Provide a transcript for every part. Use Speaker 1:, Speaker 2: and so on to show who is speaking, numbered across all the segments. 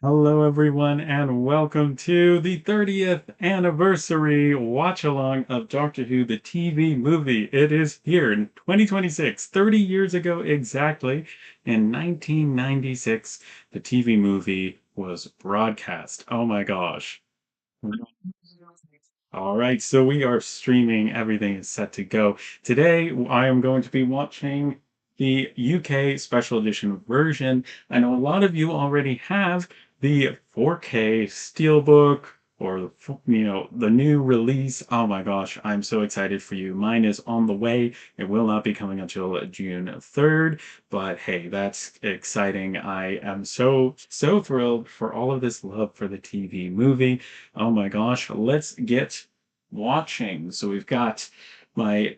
Speaker 1: Hello, everyone, and welcome to the 30th anniversary watch along of Doctor Who, the TV movie. It is here in 2026, 30 years ago exactly. In 1996, the TV movie was broadcast. Oh my gosh. All right, so we are streaming. Everything is set to go. Today, I am going to be watching the UK special edition version. I know a lot of you already have the 4K Steelbook or the new release. Oh my gosh, I'm so excited for you. Mine is on the way. It will not be coming until June 3rd, but hey, that's exciting. I am so thrilled for all of this love for the TV movie. Oh my gosh, let's get watching. So we've got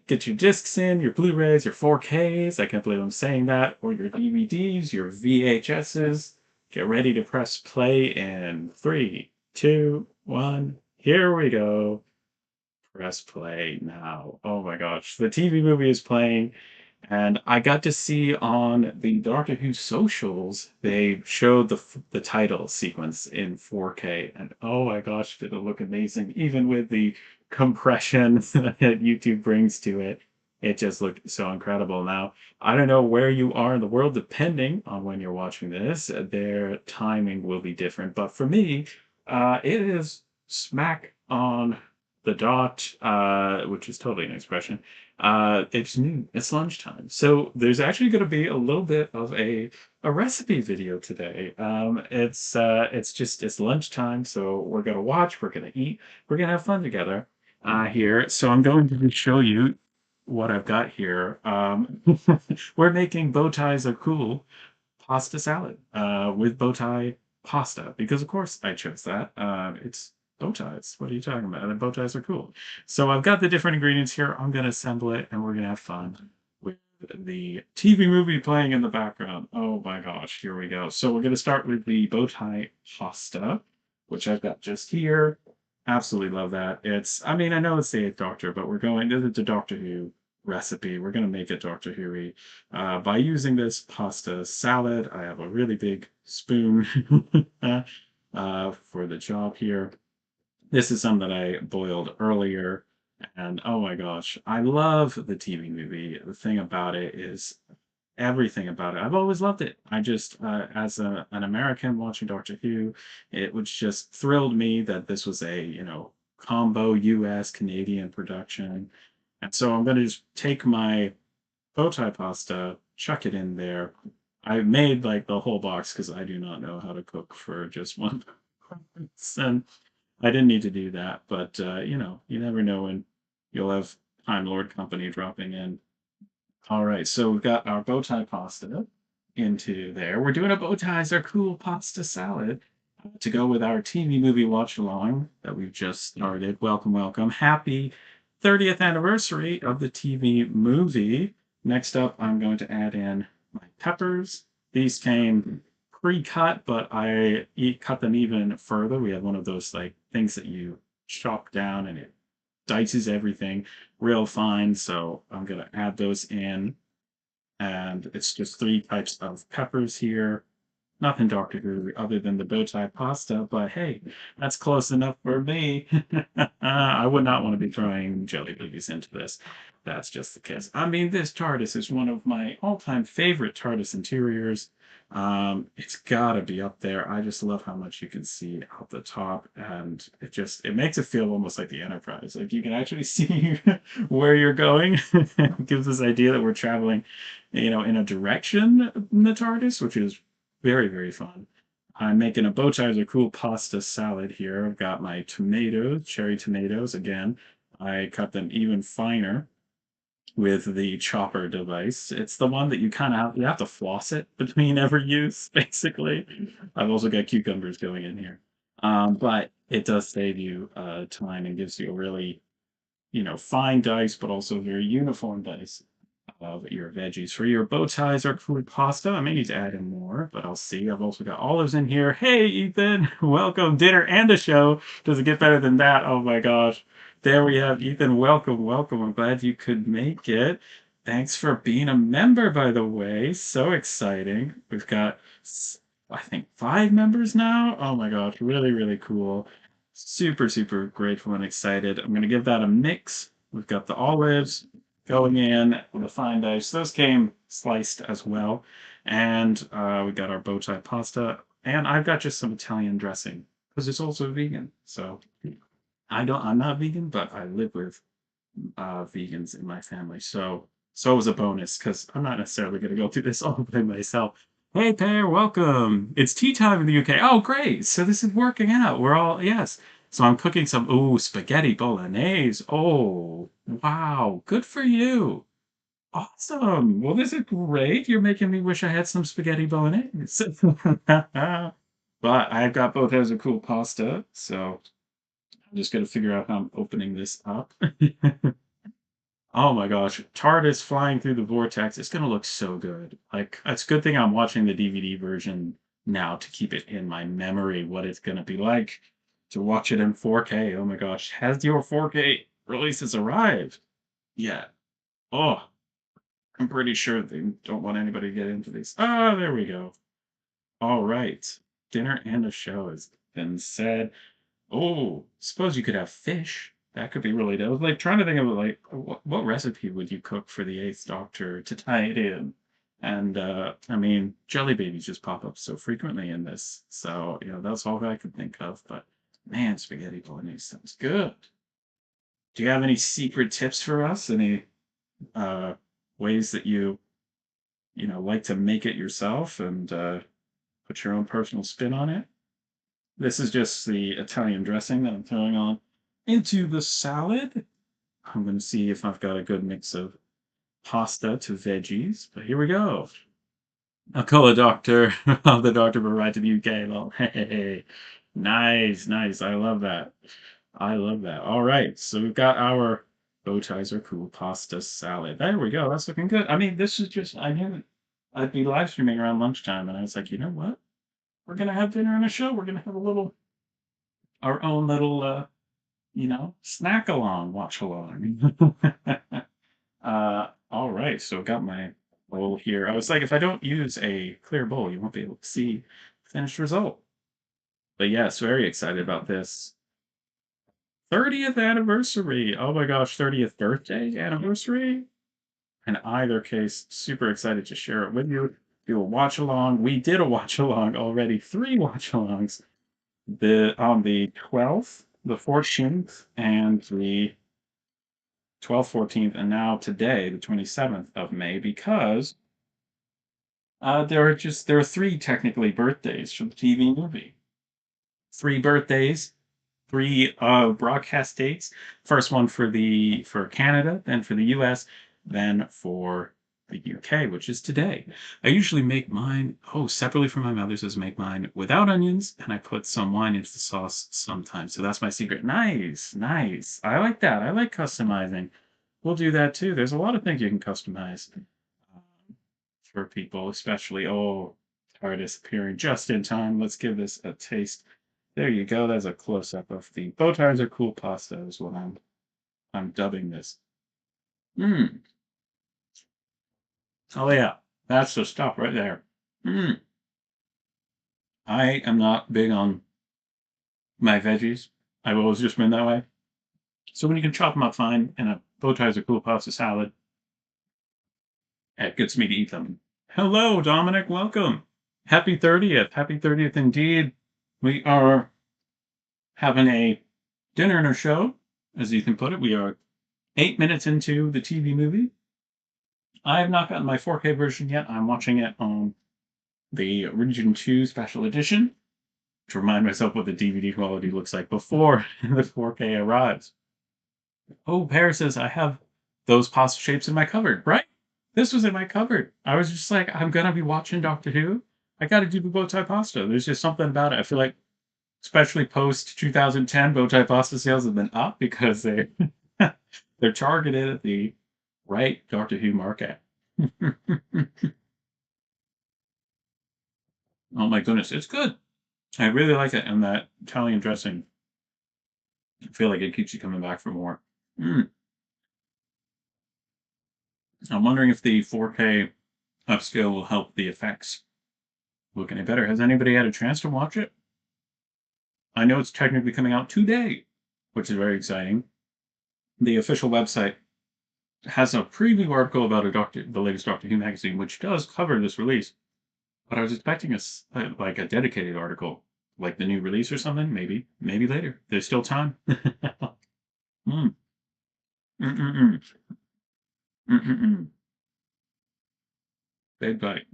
Speaker 1: get your discs in, your Blu-rays, your 4Ks. I can't believe I'm saying that, or your DVDs, your VHSs. Get ready to press play in three, two, one. Here we go. Press play now. Oh my gosh, the TV movie is playing. And I got to see on the Doctor Who socials, they showed the title sequence in 4K, and oh my gosh, did it look amazing! Even with the compression that YouTube brings to it, it just looked so incredible. Now, I don't know where you are in the world, depending on when you're watching this, their timing will be different. But for me, it is smack on the dot, which is totally an expression. It's noon. It's lunchtime. So there's actually going to be a little bit of a recipe video today. It's lunchtime, so we're gonna watch, we're gonna eat, we're gonna have fun together here. So I'm going to show you what I've got here. We're making bow ties are cool pasta salad with bow tie pasta because of course I chose that. It's bow ties. What are you talking about? And bow ties are cool. So I've got the different ingredients here. I'm gonna assemble it and we're gonna have fun with the TV movie playing in the background. Oh my gosh, here we go. So we're gonna start with the bow tie pasta, which I've got just here. Absolutely love that. I mean, I know it's the Eighth Doctor, but we're going to the Doctor Who recipe. We're going to make it Doctor Who by using this pasta salad. I have a really big spoon for the job here. This is some that I boiled earlier. And oh my gosh, I love the TV movie. The thing about it is everything about it. I've always loved it. As an American watching Doctor Who, it was just thrilled me that this was a, combo US Canadian production. And so I'm going to just take my bow tie pasta, chuck it in there. I made like the whole box because I do not know how to cook for just one person. And I didn't need to do that, but you never know when you'll have Time Lord company dropping in. All right, so we've got our bow tie pasta into there. We're doing a bow ties are cool pasta salad to go with our TV movie watch along that we've just started. Welcome, welcome. Happy 30th anniversary of the TV movie. Next up, I'm going to add in my peppers. These came pre-cut, but cut them even further. We have one of those like things that you chop down and it dices everything real fine. So I'm gonna add those in, and it's just three types of peppers here. Nothing Dr. Who other than the bow tie pasta, but hey, that's close enough for me. I would not want to be throwing jelly babies into this. That's just the case. I mean, this TARDIS is one of my all-time favorite TARDIS interiors. It's gotta be up there. I just love how much you can see out the top, and it makes it feel almost like the Enterprise. Like you can actually see where you're going. It gives this idea that we're traveling, in a direction in the TARDIS, which is very, very fun. I'm making a bow ties are cool pasta salad here. I've got my tomatoes, cherry tomatoes again. I cut them even finer with the chopper device. It's the one that you have to floss it between every use, basically. I've also got cucumbers going in here. But it does save you time and gives you a really, fine dice, but also very uniform dice of your veggies. For your bow ties or food pasta, I may need to add in more, but I'll see. I've also got olives in here. Hey, Ethan, welcome, dinner and a show. Does it get better than that? Oh my gosh. There we have Ethan. Welcome, welcome. I'm glad you could make it. Thanks for being a member, by the way. So exciting. We've got I think 5 members now. Oh my gosh, really, really cool. Super, super grateful and excited. I'm gonna give that a mix. We've got the olives going in, the fine dice. Those came sliced as well. And we got our bow tie pasta. And I've got just some Italian dressing because it's also vegan. So I'm not vegan, but I live with vegans in my family. So it was a bonus because I'm not necessarily going to go through this all by myself. Hey, Pear, welcome. It's tea time in the UK. Oh, great. So this is working out. We're all, yes. So I'm cooking some, ooh, spaghetti bolognese. Oh, wow. Good for you. Awesome. Well, this is great. You're making me wish I had some spaghetti bolognese. But I've got both as a cool pasta. So I'm just going to figure out how I'm opening this up. Oh my gosh, TARDIS flying through the vortex. It's gonna look so good. Like, it's a good thing I'm watching the DVD version now to keep it in my memory what it's gonna be like to watch it in 4K. Oh my gosh, has your 4K releases arrived? Yeah. Oh, I'm pretty sure they don't want anybody to get into these. Ah, there we go. All right. Dinner and a show has been said. Oh, suppose you could have fish. That could be really good. I was like trying to think of like what recipe would you cook for the Eighth Doctor to tie it in? And I mean, jelly babies just pop up so frequently in this, so that's all I could think of. But man, spaghetti bolognese sounds good. Do you have any secret tips for us? Any uh, ways that you like to make it yourself and put your own personal spin on it? This is just the Italian dressing that I'm throwing on into the salad. I'm going to see if I've got a good mix of pasta to veggies, but here we go. I'll call a doctor. The doctor will ride to the UK. Well, hey, nice, nice. I love that. I love that. All right, so we've got our bow ties are cool pasta salad. There we go. That's looking good. I mean, this is just I knew I'd be live streaming around lunchtime, and I was like, you know what? We're gonna have dinner and a show. We're gonna have a little our own little snack along, watch along. All right, so got my bowl here. I was like, if I don't use a clear bowl, you won't be able to see the finished result. But yes, very excited about this. 30th anniversary. Oh my gosh, 30th birthday anniversary. In either case, super excited to share it with you. Do a watch along. We did a watch along already, 3 watch alongs. On the 12th, the 14th, and the 12th, 14th, and now today, the 27th of May, because there are 3 technically birthdays from the TV movie. 3 birthdays, 3 broadcast dates. First one for Canada, then for the US, then for the UK, which is today. I usually make mine separately from my mother's. Is make mine without onions, and I put some wine into the sauce sometimes. So that's my secret. Nice, nice. I like that. I like customizing. We'll do that too. There's a lot of things you can customize um, for people, especially TARDIS appearing just in time. Let's give this a taste. There you go. That's a close up of the bow ties are cool pasta is what I'm dubbing this. Mmm. Oh yeah, that's the stuff right there. Mmm. I am not big on my veggies. I've always just been that way. So when you can chop them up fine in a bow ties are cool pasta salad, it gets me to eat them. Hello, Dominic. Welcome. Happy 30th. Happy 30th indeed. We are having a dinner and a show, as you can put it. We are 8 minutes into the TV movie. I have not gotten my 4K version yet. I'm watching it on the Region 2 Special Edition to remind myself what the DVD quality looks like before the 4K arrives. Oh, Paris says I have those pasta shapes in my cupboard, right? This was in my cupboard. I was just like, I'm gonna be watching Doctor Who. I gotta do the bow tie pasta. There's just something about it. I feel like, especially post 2010, bow tie pasta sales have been up because they're targeted at the right Doctor Who market. Oh my goodness, it's good. I really like it, and that Italian dressing. I feel like it keeps you coming back for more. Mm. I'm wondering if the 4K upscale will help the effects. Looking at better. Has anybody had a chance to watch it? I know it's technically coming out today, which is very exciting. The official website has a preview article about the latest Doctor Who magazine, which does cover this release. But I was expecting like a dedicated article, like the new release or something. Maybe later. There's still time. Mm, mm, mm, mm, mm, mm, mm. Big bite.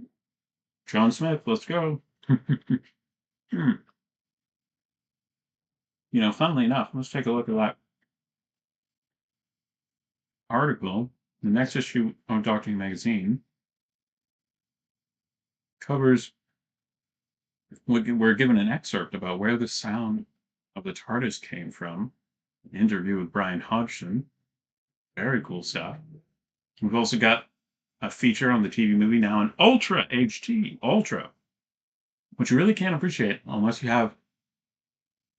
Speaker 1: John Smith, let's go. Hmm. Funnily enough, let's take a look at that article. The next issue of Doctor Who magazine covers. We're given an excerpt about where the sound of the TARDIS came from. An interview with Brian Hodgson. Very cool stuff. We've also got a feature on the TV movie now in Ultra HD, Ultra, which you really can't appreciate unless you have,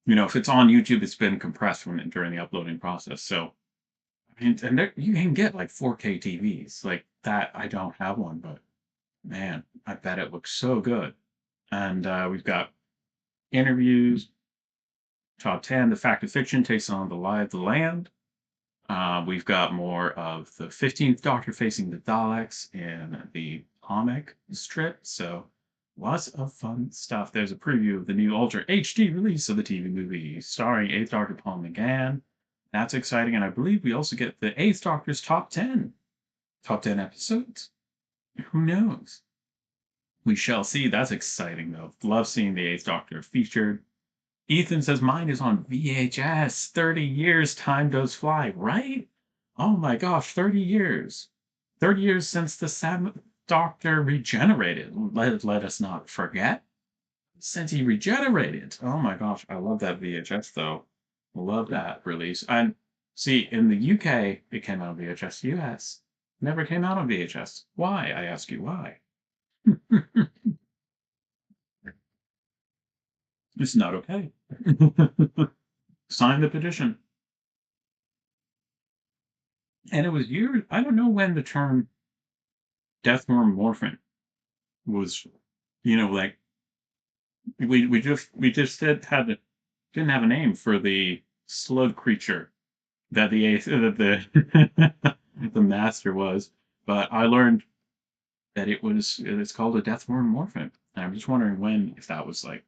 Speaker 1: if it's on YouTube, it's been compressed during the uploading process. So, I mean, and you can get like 4K TVs like that. I don't have one, but man, I bet it looks so good. And we've got interviews, top 10, the fact of fiction takes on the lie of the land. We've got more of the 15th Doctor facing the Daleks in the comic strip. So lots of fun stuff. There's a preview of the new Ultra HD release of the TV movie starring 8th Doctor Paul McGann. That's exciting. And I believe we also get the 8th Doctor's top 10. Top 10 episodes. Who knows? We shall see. That's exciting, though. Love seeing the 8th Doctor featured. Ethan says mine is on VHS. 30 years, time does fly, right? Oh my gosh, 30 years. 30 years since the 7th Doctor regenerated. Let us not forget. Since he regenerated. Oh my gosh, I love that VHS though. Love that release. And see, in the UK, it came out on VHS. US never came out on VHS. Why? I ask you why. It's not okay. Sign the petition. And it was years, I don't know when the term Deathworm Morphin was, like we just didn't have a name for the slug creature that the the master was, but I learned that it's called a Deathworm Morphin. And I'm just wondering if that was like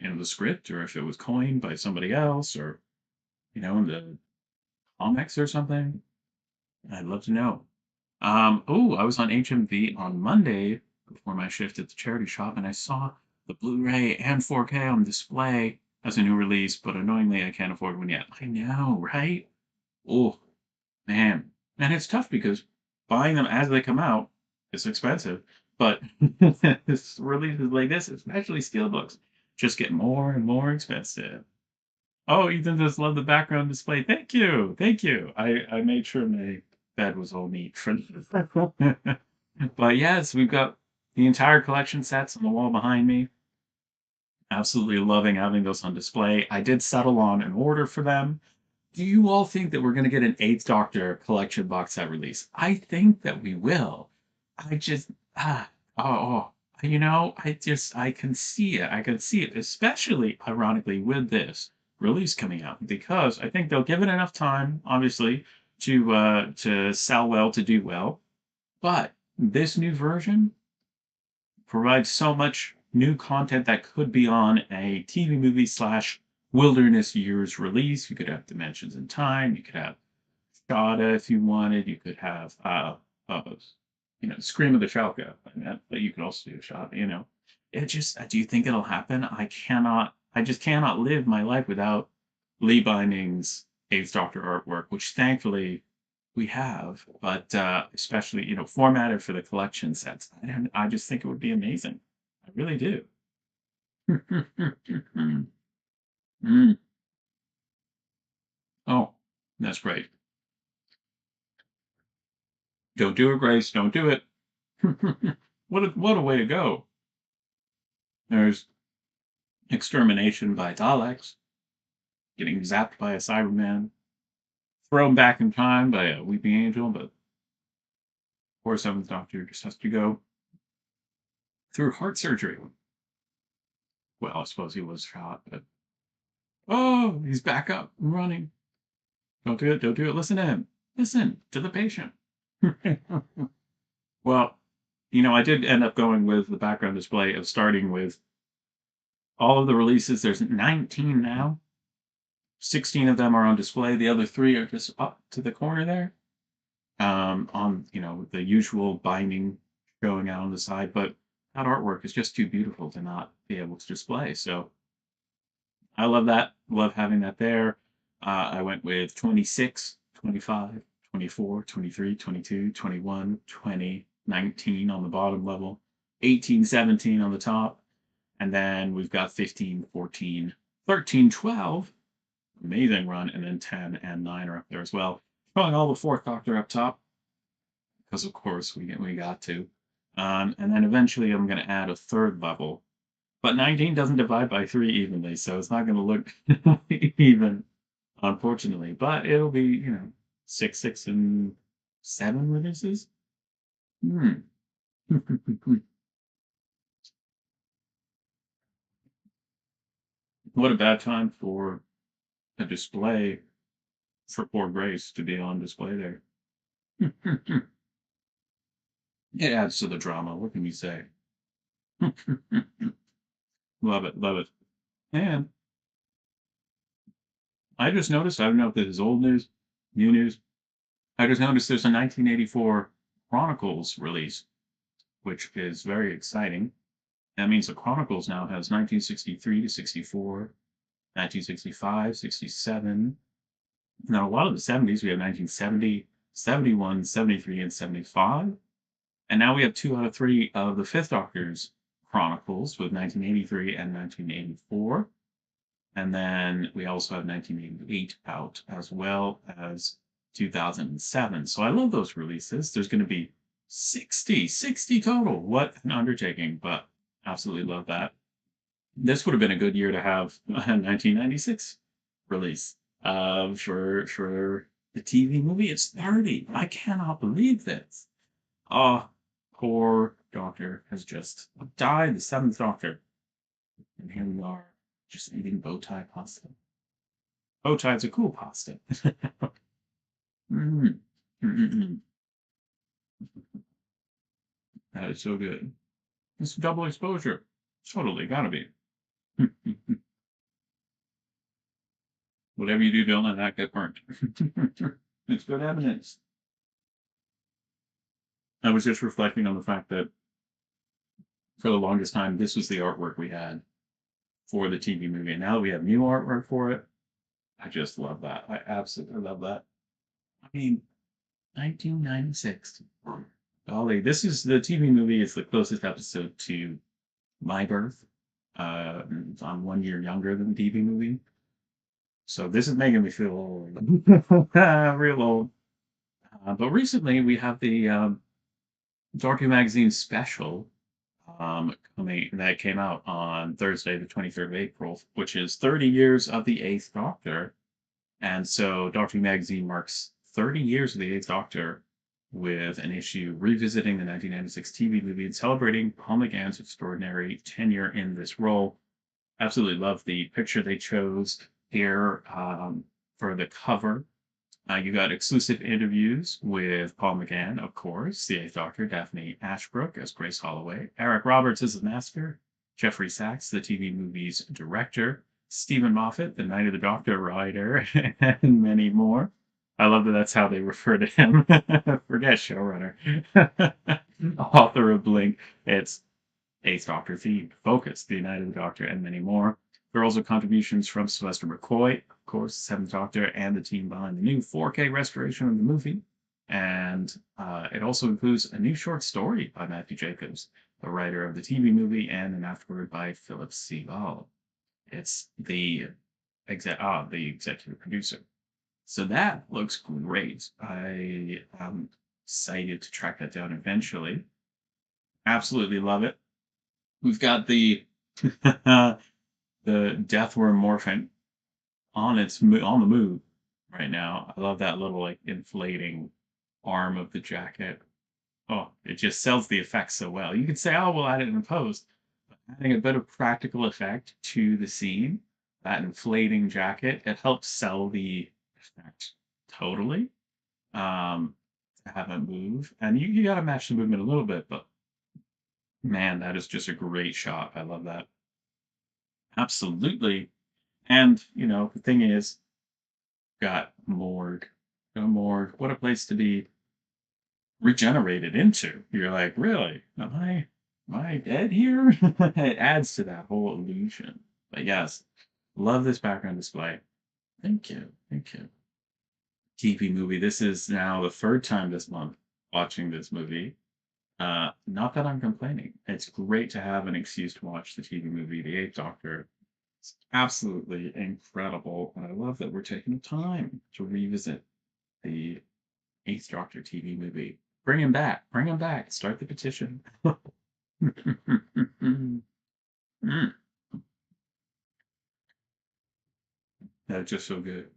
Speaker 1: in the script or if it was coined by somebody else or in the comics or something. I'd love to know. Oh, I was on HMV on Monday before my shift at the charity shop, and I saw the Blu-ray and 4K on display as a new release, but annoyingly, I can't afford one yet. I know, right? Oh, man. And it's tough because buying them as they come out is expensive, but releases like this, especially steelbooks, just get more and more expensive. Oh, Ethan just love the background display. Thank you. Thank you. I made sure my bed was all neat for But yes, we've got the entire collection sets on the wall behind me. Absolutely loving having those on display. I did settle on an order for them. Do you all think that we're going to get an Eighth Doctor collection box set release? I think that we will. I just, oh, oh, I can see it. I can see it, especially ironically with this release coming out, because I think they'll give it enough time, obviously, to sell well, to do well. But this new version provides so much new content that could be on a TV movie slash Wilderness Years release. You could have Dimensions in Time. You could have Shada if you wanted. You could have, uh, Scream of the Shalka. But you could also do Shada. It just. Do you think it'll happen? I cannot. I just cannot live my life without Lee Binding's Eighth Doctor artwork, which thankfully we have, but especially formatted for the collection sets. I just think it would be amazing. I really do. Mm. Oh, that's great. Don't do it, Grace. Don't do it. What a way to go. There's extermination by Daleks, getting zapped by a Cyberman, thrown back in time by a weeping angel, but poor Seventh Doctor just has to go through heart surgery. Well, I suppose he was shot, but oh, he's back up and running. Don't do it. Don't do it. Listen to him. Listen to the patient. Well, I did end up going with the background display of starting with all of the releases. There's 19 now. 16 of them are on display. The other three are just up to the corner there, on the usual binding showing out on the side. But that artwork is just too beautiful to not be able to display. So I love that. Love having that there. I went with 26, 25, 24, 23, 22, 21, 20, 19 on the bottom level, 18, 17 on the top. And then we've got 15, 14, 13, 12. Amazing run. And then 10 and 9 are up there as well. Showing all the fourth Doctor up top, because of course we got to. And then eventually I'm going to add a third level. But 19 doesn't divide by 3 evenly, so it's not going to look even, unfortunately. But it'll be, 6, 6, and 7 releases. Hmm. What a bad time for a display for poor Grace to be on display there. It adds to the drama. What can you say? Love it, love it. And I just noticed, I don't know if this is old news, new news. I just noticed there's a 1984 Chronicles release, which is very exciting. That means the Chronicles now has 1963 to 64, 1965, 67. Now, a lot of the 70s, we have 1970, 71, 73, and 75. And now we have 2 out of 3 of the Fifth Doctor's Chronicles with 1983 and 1984. And then we also have 1988 out as well as 2007. So I love those releases. There's going to be 60 total. What an undertaking, but absolutely love that. This would have been a good year to have a 1996 release for the TV movie. It's 30. I cannot believe this. Oh, poor Doctor has just died, the seventh Doctor. And here we are, just eating bow tie pasta. Bow tie's a cool pasta. Mm. Mm-mm-mm. That is so good. It's double exposure. Totally gotta be. Whatever you do, don't let that get burnt. It's good evidence. I was just reflecting on the fact that for the longest time, this was the artwork we had for the TV movie. And now that we have new artwork for it, I just love that. I absolutely love that. I mean, 1996. Golly, this is the TV movie is the closest episode to my birth. I'm 1 year younger than the TV movie. So this is making me feel old. Real old. But recently we have the Doctor Magazine special coming that came out on Thursday, the 23rd of April, which is 30 years of the Eighth Doctor. And so Doctor Who Magazine marks 30 years of the Eighth Doctor with an issue revisiting the 1996 TV movie and celebrating Paul McGann's extraordinary tenure in this role. Absolutely love the picture they chose here for the cover. You got exclusive interviews with Paul McGann, of course, the Eighth Doctor, Daphne Ashbrook as Grace Holloway, Eric Roberts as the Master, Jeffrey Sachs, the TV movie's director, Stephen Moffat, the Night of the Doctor writer, and many more. I love that that's how they refer to him. Forget showrunner. Author of Blink. It's Eighth Doctor themed, Focus, The Night of the Doctor, and many more. There are also contributions from Sylvester McCoy, of course, Seventh Doctor, and the team behind the new 4K restoration of the movie. And it also includes a new short story by Matthew Jacobs, the writer of the TV movie, and an afterword by Philip Seagal. It's the executive producer. So that looks great. I am excited to track that down eventually. Absolutely love it. We've got the the Deathworm Morphin on on the move right now. I love that little like inflating arm of the jacket. Oh, it just sells the effects so well. You could say, "Oh, we'll add it in post." adding a bit of practical effect to the scene, that inflating jacket, it helps sell the effect totally. Um, to have it move, and you got to match the movement a little bit, but man, that is just a great shot. I love that. Absolutely. And, the thing is, got morgue. No morgue. What a place to be regenerated into. You're like, really? Am I dead here? It adds to that whole illusion. But yes, love this background display. Thank you. Thank you. TV movie. This is now the third time this month watching this movie. Not that I'm complaining. It's great to have an excuse to watch the TV movie, The Eighth Doctor. It's absolutely incredible, and I love that we're taking the time to revisit the Eighth Doctor TV movie. Bring him back. Bring him back. Start the petition. Mm, that's just so good.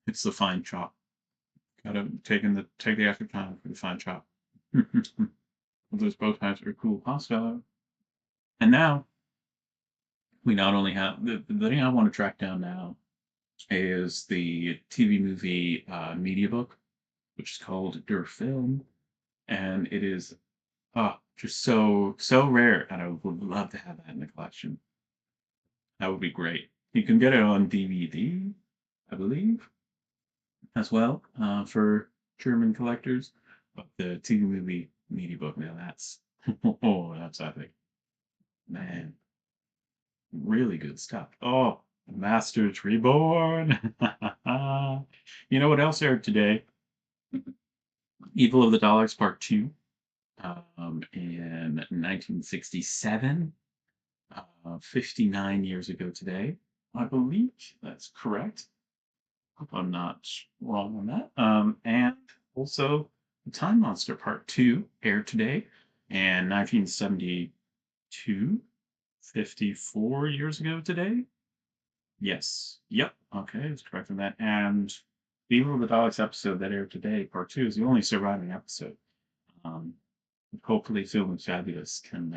Speaker 1: It's the fine chop. Gotta take the extra time for the fine chop. Those bow ties are cool pasta. And now we not only have the thing I want to track down now is the TV movie media book, which is called Der Film, and it is just so rare, and I would love to have that in the collection. That would be great. You can get it on DVD, I believe, as well for German collectors. But the TV movie media book, now that's that's epic, man. Really good stuff. Oh, Masters Reborn. You know what else aired today? Evil of the Daleks Part 2 in 1967, 59 years ago today. I believe that's correct. Hope I'm not wrong on that. And also, The Time Monster Part 2 aired today in 1972, 54 years ago today. Yes. Yep. Okay, it's correct on that. And the Evil of the Daleks episode that aired today, part two, is the only surviving episode. Um, hopefully, Film and Fabulous can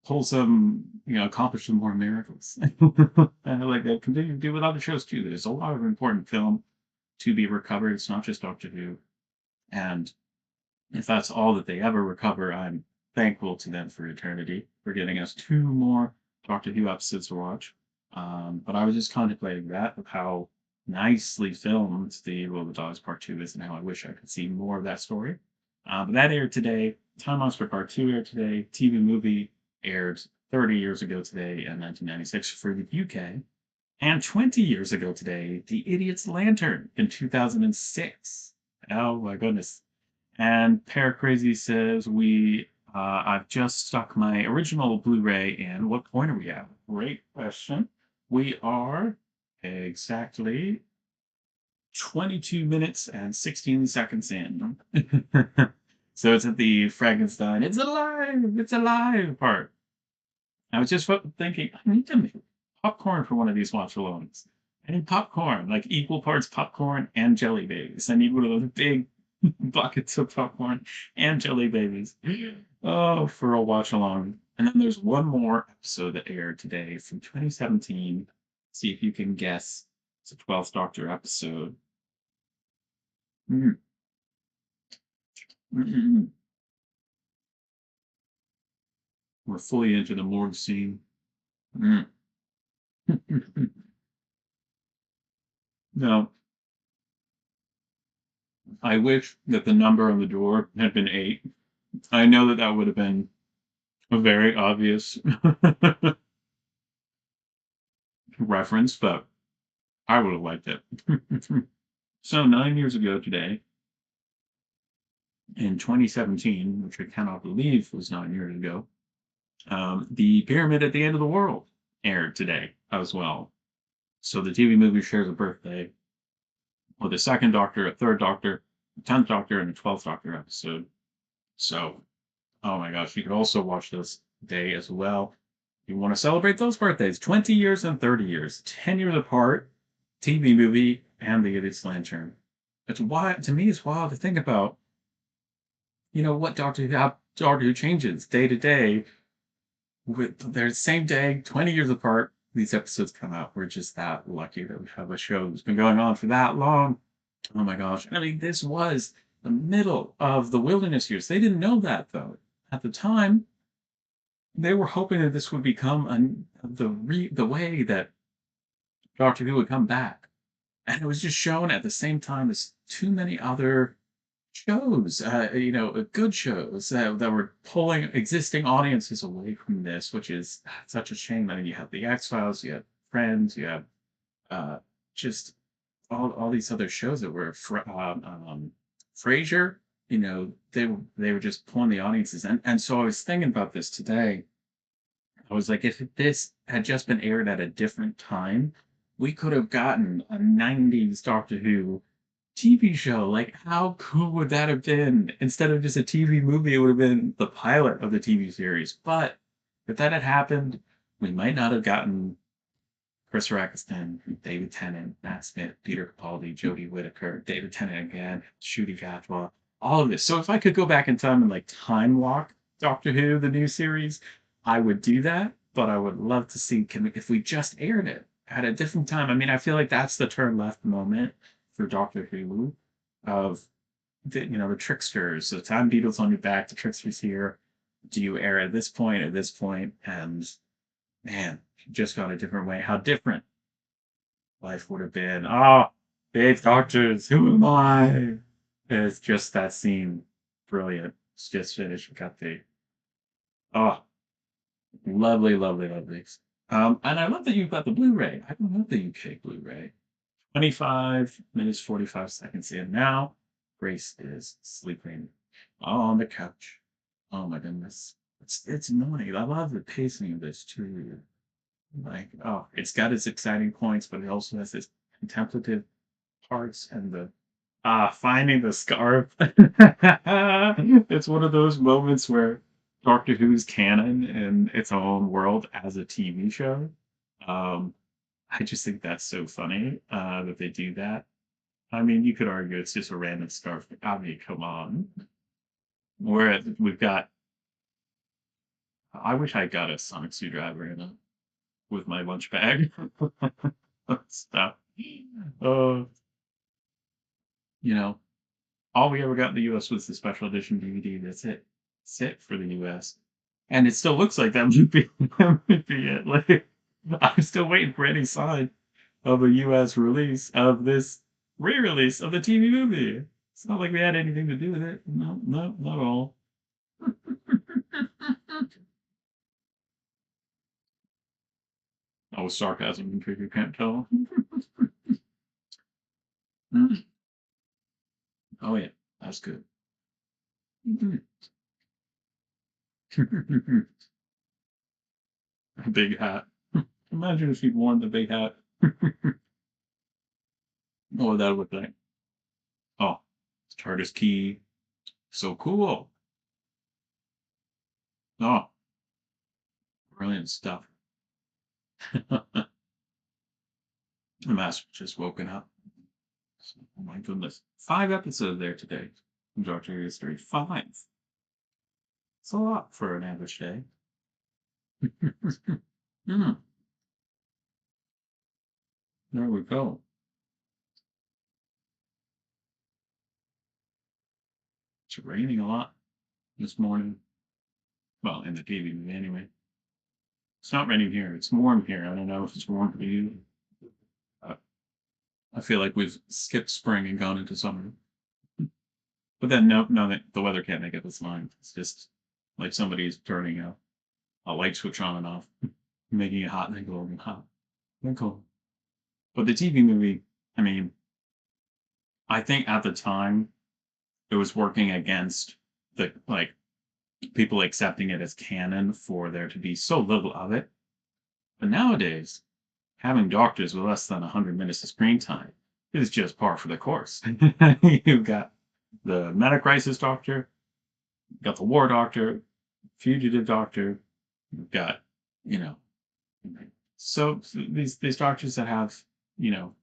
Speaker 1: pull some, accomplish some more miracles. And like they continue to do with other shows too. There's a lot of important film to be recovered. It's not just Doctor Who. And if that's all that they ever recover, I'm thankful to them for eternity for giving us two more Doctor Who episodes to watch. But I was just contemplating that of how nicely filmed the Will of the Dogs Part 2 is and how I wish I could see more of that story. But that aired today. Time Monster Part 2 aired today. TV movie aired 30 years ago today in 1996 for the UK. And 20 years ago today, The Idiot's Lantern in 2006. Oh my goodness. And Paracrazy says I've just stuck my original Blu-ray in. What point are we at? Great question. We are exactly 22 minutes and 16 seconds in. So it's at the Frankenstein, it's alive part. I was just thinking, I need to make popcorn for one of these watch alongs. I need popcorn, like equal parts popcorn and jelly babies. I need one of those big buckets of popcorn and jelly babies. Oh, for a watch along. And then there's one more episode that aired today from 2017. See if you can guess. It's a 12th Doctor episode. Mm, mm, mm. We're fully into the morgue scene. Mm. No, I wish that the number on the door had been 8. I know that that would have been a very obvious reference, but I would have liked it. So 9 years ago today, in 2017, which I cannot believe was 9 years ago, the Pyramid at the End of the World aired today as well. So the TV movie shares a birthday with a second Doctor, a third Doctor, a 10th Doctor, and a 12th Doctor episode. So, oh my gosh, you could also watch this day as well. You want to celebrate those birthdays, 20 years and 30 years, 10 years apart, TV movie, and The Idiot's Lantern. It's wild, to me, it's wild to think about, what Doctor Who changes day to day with their same day, 20 years apart. These episodes come out. We're just that lucky that we have a show that's been going on for that long. Oh my gosh. I mean, this was the middle of the wilderness years. They didn't know that though. At the time, they were hoping that this would become the way that Doctor Who would come back. And it was just shown at the same time as too many other shows, good shows that were pulling existing audiences away from this, which is such a shame. I mean, you have the X Files, you have Friends, you have uh, just all these other shows that were Frasier. They were just pulling the audiences, and so I was thinking about this today. I was like, if this had just been aired at a different time, we could have gotten a 90s Doctor Who TV show. Like, how cool would that have been? Instead of just a TV movie, it would have been the pilot of the TV series. But if that had happened, we might not have gotten Chris Eccleston, David Tennant, Matt Smith, Peter Capaldi, Jodie Whittaker, David Tennant again, Ncuti Gatwa, all of this. So if I could go back in time and like time walk Doctor Who, the new series, I would do that. But I would love to see if we just aired it at a different time. I mean, I feel like that's the turn left moment for Doctor Who of the tricksters. The time beetle's on your back, the tricksters here. Do you air at this point, at this point? And man, just gone a different way. How different life would have been. Oh, Eighth Doctors, who am I? It's just that scene. Brilliant. It's just finished. We got the oh, lovely, lovely, lovely. And I love that you've got the Blu-ray. I don't have the UK Blu-ray. 25 minutes, 45 seconds in now. Grace is sleeping on the couch. Oh my goodness. It's annoying. I love the pacing of this too. Like, oh, it's got its exciting points, but it also has its contemplative parts and the finding the scarf. It's one of those moments where Doctor Who's canon in its own world as a TV show. Um, I just think that's so funny that they do that. I mean, you could argue it's just a random scarf. I mean, come on. Whereas we've got, I wish I got a sonic screwdriver in it with my lunch bag. Stuff. Uh, you know, all we ever got in the US was the special edition DVD. That's it. That's it for the US. And it still looks like that would be, that would be it. Like, I'm still waiting for any sign of a US release of this re-release of the TV movie. It's not like we had anything to do with it. No, no, not at all. Oh, sarcasm, in case you can't tell. Oh yeah, that's good. A big hat. Imagine if you'd worn the big hat. What would that look like? Oh, TARDIS key. So cool. Oh, brilliant stuff. The master just woken up. Oh my goodness. 5 episodes there today from Doctor Who History. 5. It's a lot for an average day. Mm, there we go. It's raining a lot this morning. Well, in the TV movie anyway. It's not raining here. It's warm here. I don't know if it's warm for you. Uh, I feel like we've skipped spring and gone into summer. But then no, the weather can't make up its mind. It's just like somebody's turning a light switch on and off, making it hot and then cold and hot and cold. But the TV movie, I mean, I think at the time it was working against the like people accepting it as canon for there to be so little of it. But nowadays, having doctors with less than 100 minutes of screen time is just par for the course. You've got the meta crisis doctor, you've got the war doctor, fugitive doctor, you've got, you know, so these doctors that have,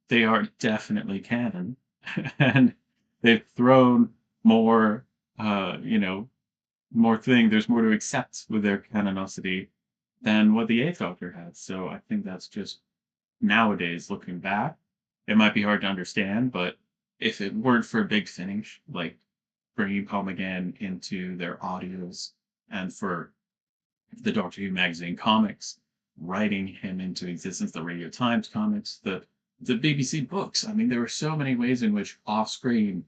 Speaker 1: they are definitely canon, and they've thrown more you know, there's more to accept with their canonicity than what the Eighth Doctor had. So I think that's just nowadays looking back, it might be hard to understand, but if it weren't for Big Finish, like bringing Paul McGann into their audios and for the Doctor Who magazine comics, writing him into existence, the Radio Times comics, the BBC books. I mean, there were so many ways in which off screen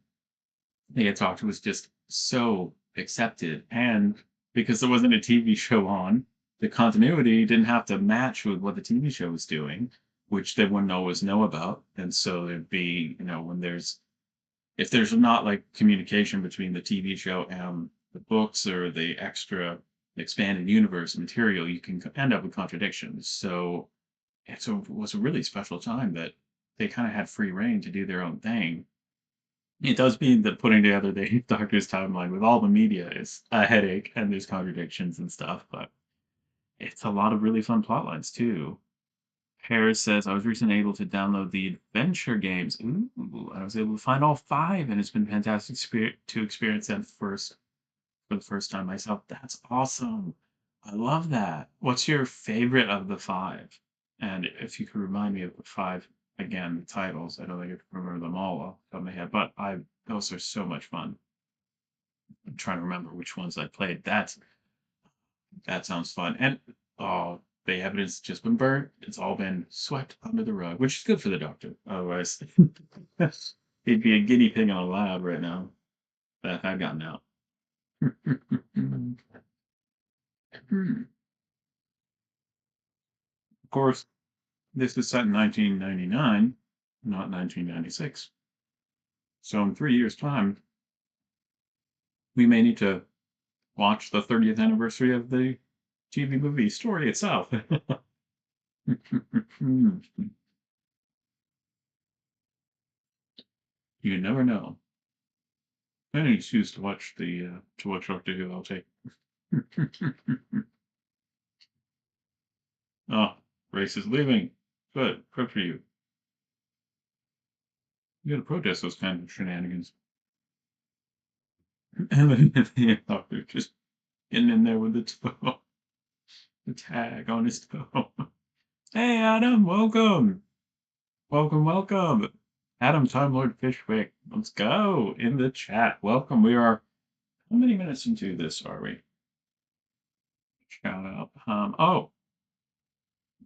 Speaker 1: the Doctor was just so accepted. And because there wasn't a TV show on, the continuity didn't have to match with what the TV show was doing, which they wouldn't always know about. And so there'd be, when if there's not like communication between the TV show and the books or the extra expanded universe material, you can end up with contradictions. So it was a really special time that they kind of had free reign to do their own thing. It does mean that putting together the Doctor's timeline with all the media is a headache and there's contradictions and stuff, but it's a lot of really fun plot lines too. Harris says, I was recently able to download the adventure games. Ooh, I was able to find all five, and it's been fantastic to experience them for the first time myself. That's awesome. I love that. What's your favorite of the five? And if you could remind me of the five again, titles. I don't think I can remember them all off the top of my head, but those are so much fun. I'm trying to remember which ones I played. That sounds fun. And oh, the evidence just been burnt. It's all been swept under the rug, which is good for the Doctor. Otherwise, he'd be a guinea pig in a lab right now. That had gotten out. Of course, this is set in 1999, not 1996. So in 3 years' time, we may need to watch the 30th anniversary of the TV movie story itself. You never know. Any choose to watch Doctor Who, I'll take. Oh, race is leaving. Good for you. You gotta protest those kind of shenanigans. And then the Doctor just getting in there with the toe, the tag on his toe. Hey, Adam, welcome. Welcome. Adam Time Lord Fishwick. Let's go in the chat. Welcome. We are how many minutes into this are we? Shout out.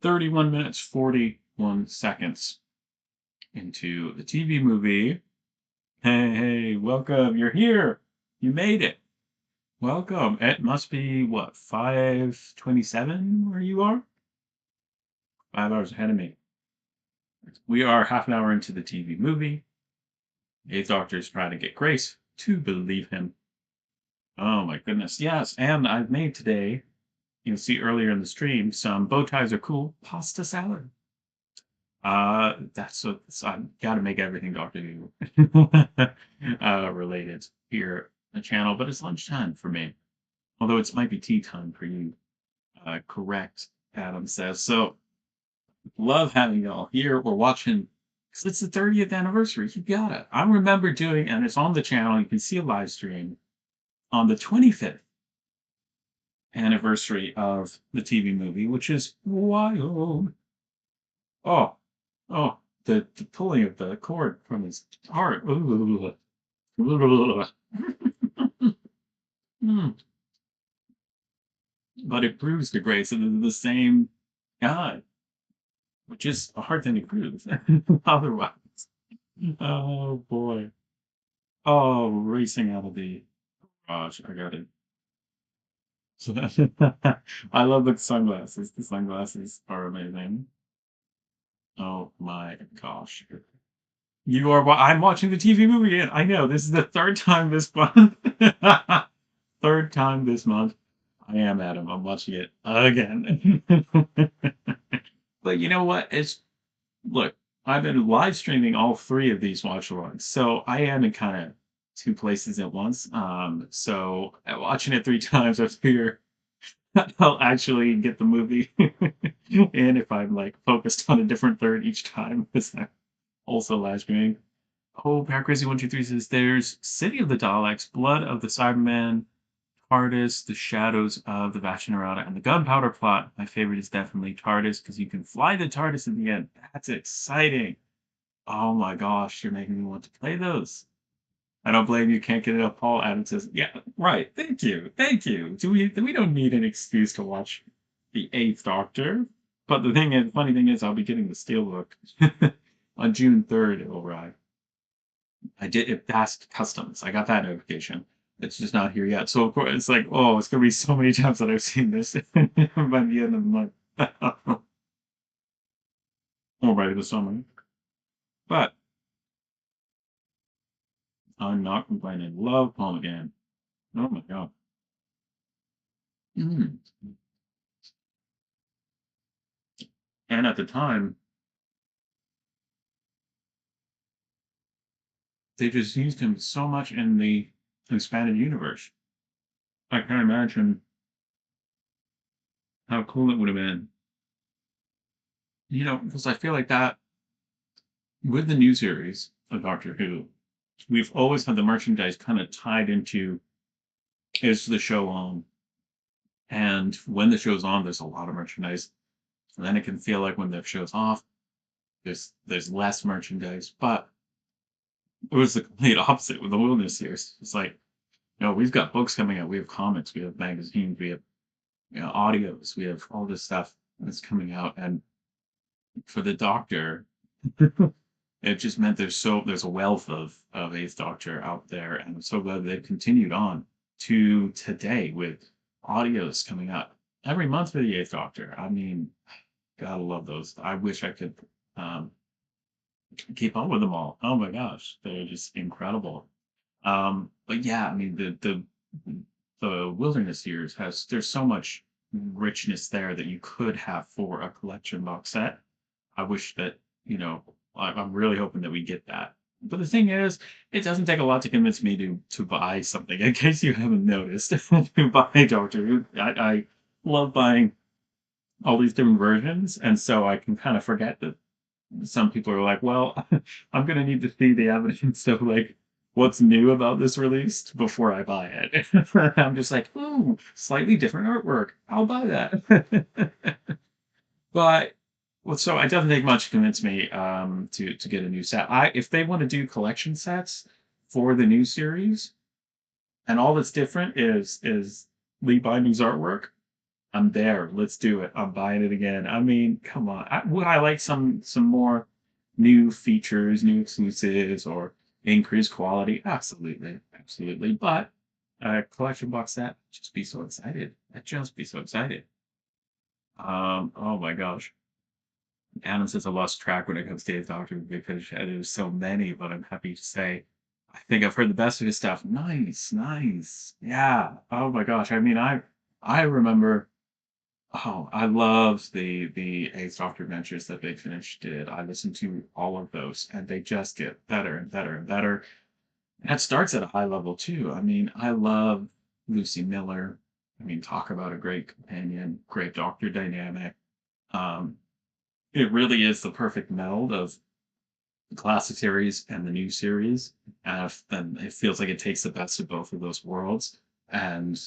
Speaker 1: 31 minutes, 41 seconds into the TV movie. Hey, welcome. You're here. You made it. Welcome. It must be what, 5:27 where you are? 5 hours ahead of me. We are half an hour into the TV movie. Eighth Doctor is trying to get Grace to believe him. Oh my goodness. Yes, and I've made today, you'll see earlier in the stream, some bow ties are cool pasta salad. That's what I gotta make everything Doctor Who related here on the channel, but it's lunchtime for me. Although it might be tea time for you. Correct, Adam says. So love having y'all here. We're watching because it's the 30th anniversary. You got it. I remember doing, and it's on the channel. You can see a live stream on the 25th anniversary of the TV movie, which is wild. Oh, the pulling of the cord from his heart. But it proves to Grace that they're the same guy, which is a hard thing to prove otherwise. Oh boy. Oh, racing out of the garage. I got it. So I love the sunglasses. The sunglasses are amazing. Oh my gosh. I'm watching the TV movie again. I know, this is the third time this month. Third time this month. I am Adam. I'm watching it again. But you know what? Look, I've been live streaming all three of these watch alongs, so I am in kind of two places at once. So watching it three times, I figure I'll actually get the movie in if I'm like focused on a different third each time, because I'm also live streaming. Oh, Power Crazy 123 says there's City of the Daleks, Blood of the Cybermen, TARDIS, The Shadows of the Vashta Nerada, and the Gunpowder Plot. My favorite is definitely TARDIS because you can fly the TARDIS in the end. That's exciting. Oh my gosh, you're making me want to play those. I don't blame you. Can't get it up. Paul Adams says, "Yeah, right. Thank you, thank you. We don't need an excuse to watch the Eighth Doctor." But the thing is, funny thing is, I'll be getting the Steelbook on June 3rd. It will arrive. I did it passed customs. I got that notification. It's just not here yet. So of course it's like, oh, it's gonna be so many times that I've seen this by the end of the month. Or by the summer. But I'm not complaining. Love Palm again. Oh my god. Mm. And at the time, they just used him so much in the expanded universe. I can't imagine how cool it would have been. Because I feel like that with the new series of Doctor Who, we've always had the merchandise kind of tied into is the show on? And when the show's on, there's a lot of merchandise. And then it can feel like when the show's off, there's less merchandise. But it was the complete opposite with the Wilderness series. It's like, we've got books coming out, we have comics, we have magazines, we have audios, we have all this stuff that's coming out. And for the Doctor, it just meant there's a wealth of Eighth Doctor out there, and I'm so glad they've continued on to today with audios coming out every month for the Eighth Doctor. I mean, gotta love those. I wish I could um, keep up with them all. Oh my gosh, they're just incredible. But yeah, I mean the Wilderness years there's so much richness there that you could have for a collection box set. I wish that, you know, I'm really hoping that we get that. But the thing is, it doesn't take a lot to convince me to buy something. In case you haven't noticed, to buy Doctor Who, I love buying all these different versions, and so I can kind of forget that some people are like, well, I'm gonna need to see the evidence of like what's new about this release before I buy it. I'm just like, ooh, slightly different artwork. I'll buy that. But well, so it doesn't take much to convince me to get a new set. I If they want to do collection sets for the new series, and all that's different is Lee Binding's artwork, I'm there. Let's do it. I'm buying it again. I mean, come on. Would I like some more new features, new exclusives, or increased quality? Absolutely, absolutely. But a collection box set, just be so excited. I'd just be so excited. Oh my gosh. Adam says I lost track when it comes to his Doctor because there's so many, but I'm happy to say I think I've heard the best of his stuff. Nice, nice. Yeah. Oh my gosh. I mean, I remember. Oh, I loved the Eighth Doctor Adventures that Big Finish did. I listened to all of those, and they just get better and better and better. And it starts at a high level too. I mean, I love Lucy Miller. I mean, talk about a great companion, great Doctor dynamic. Um, it really is the perfect meld of the classic series and the new series. And it feels like it takes the best of both of those worlds. And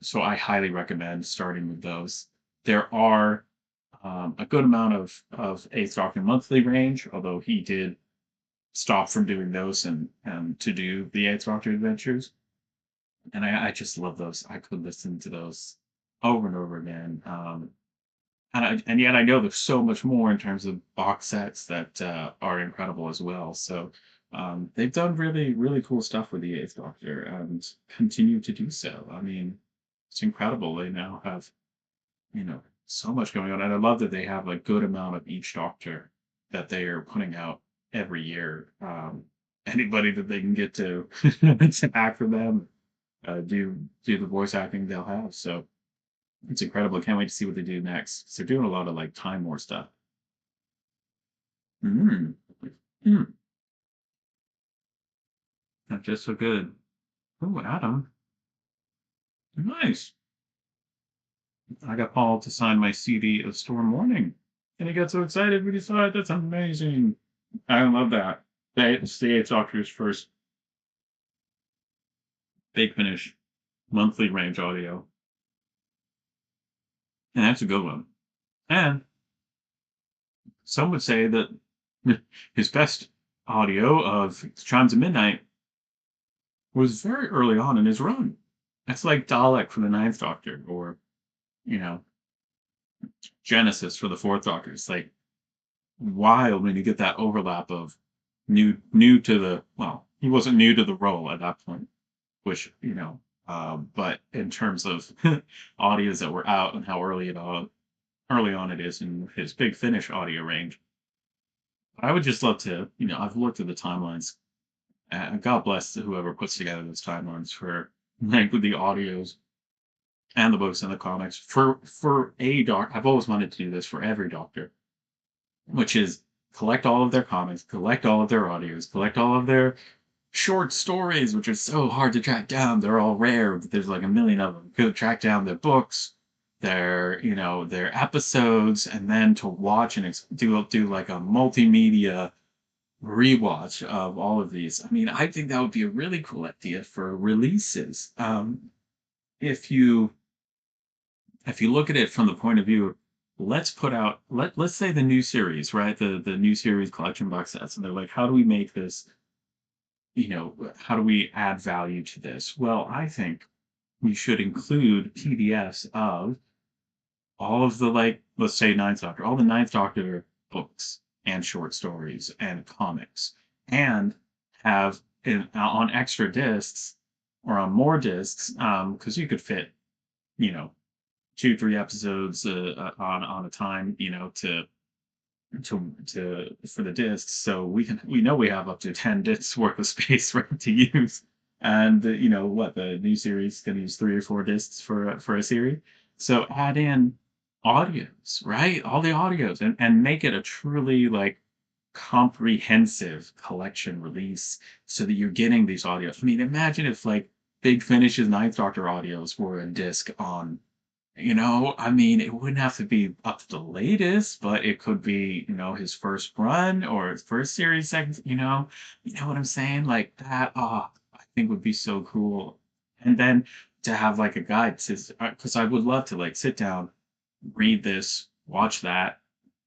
Speaker 1: so I highly recommend starting with those. There are a good amount of Eighth Doctor monthly range, although he did stop from doing those and to do the Eighth Doctor adventures. And I just love those. I could listen to those over and over again. And yet I know there's so much more in terms of box sets that are incredible as well. So they've done really, really cool stuff with the Eighth Doctor and continue to do so. I mean, it's incredible. They now have, so much going on. And I love that they have a good amount of each Doctor that they are putting out every year. Anybody that they can get to, to act for them, do the voice acting they'll have. So it's incredible. I can't wait to see what they do next. So they're doing a lot of like Time War stuff. Mm. Mm. Not just so good. Oh, Adam. Nice. I got Paul to sign my CD of Storm Warning. And he got so excited when he saw it. That's amazing. I love that. It's the Eighth Doctor's first Big Finish monthly range audio, and that's a good one. And some would say that his best audio of Chimes of Midnight was very early on in his run. That's like Dalek for the Ninth Doctor, or you know, Genesis for the Fourth Doctor. It's like wild when you get that overlap of new to the well, he wasn't new to the role at that point, which but in terms of audios that were out and how early on it is in his Big Finish audio range. I would just love to, I've looked at the timelines. God bless whoever puts together those timelines for like the audios and the books and the comics for a doc. I've always wanted to do this for every doctor, which is collect all of their comics, collect all of their audios, collect all of their short stories, which are so hard to track down. They're all rare, but there's like a million of them. Go track down their books, their episodes, and then to watch and do like a multimedia rewatch of all of these. I mean, I think that would be a really cool idea for releases. If you if you look at it from the point of view, let's put out let's say the new series, right? The new series collection box sets, and they're like, how do we make this? How do we add value to this? Well, I think we should include PDFs of all of the like, let's say Ninth Doctor, all the Ninth Doctor books and short stories and comics, and have on extra discs or on more discs, because you could fit, you know, 2, 3 episodes on a time, to for the discs. So we know we have up to 10 discs worth of space right to use. And what the new series is going to use 3 or 4 discs for a series. So add in audios, right? All the audios, and make it a truly like comprehensive collection release so that you're getting these audios. I mean, imagine if like Big Finish's Ninth Doctor audios were a disc on, I mean, it wouldn't have to be up to the latest, but it could be, his first run or his first series, second, you know what I'm saying? Like that, I think would be so cool. And then to have like a guide to, because I would love to like sit down, read this, watch that,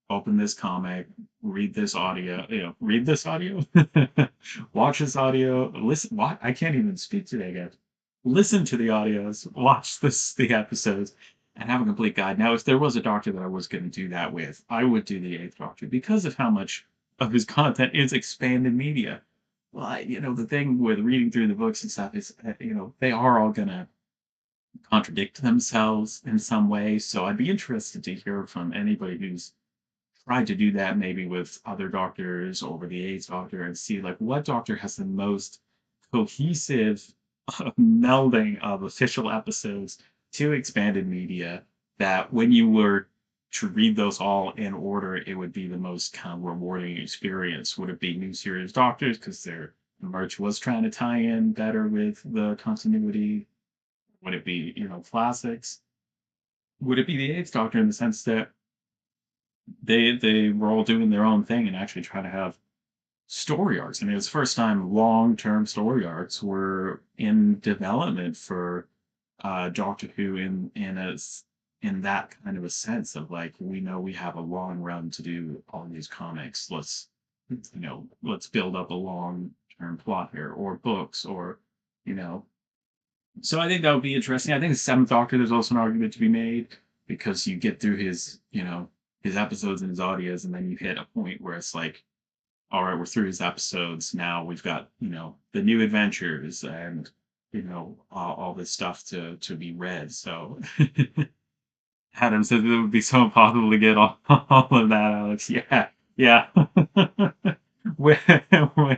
Speaker 1: open this comic, read this audio, watch this audio, listen. What? I can't even speak today, guys. Listen to the audios, watch the episodes, and have a complete guide. Now, if there was a doctor that I was going to do that with, I would do the Eighth Doctor because of how much of his content is expanded media. Well, the thing with reading through the books and stuff is, they are all gonna contradict themselves in some way. So I'd be interested to hear from anybody who's tried to do that maybe with other doctors over the AIDS doctor and see like what doctor has the most cohesive melding of official episodes to expanded media that when you were to read those all in order, it would be the most kind of rewarding experience. Would it be New Series Doctors because their merch was trying to tie in better with the continuity? Would it be, classics? Would it be the Eighth Doctor in the sense that they were all doing their own thing and actually trying to have story arcs. I mean, it was the first time long-term story arcs were in development for Doctor Who in that kind of a sense of like we know we have a long run to do all these comics. Let's build up a long-term plot here, or books, or you know. So I think that would be interesting. I think the Seventh Doctor, there's also an argument to be made because you get through his episodes and his audios, and then you hit a point where it's like, all right, we're through his episodes. Now we've got, the new adventures and, all this stuff to be read. So Adam says it would be so impossible to get all of that, Alex. Yeah, yeah. when,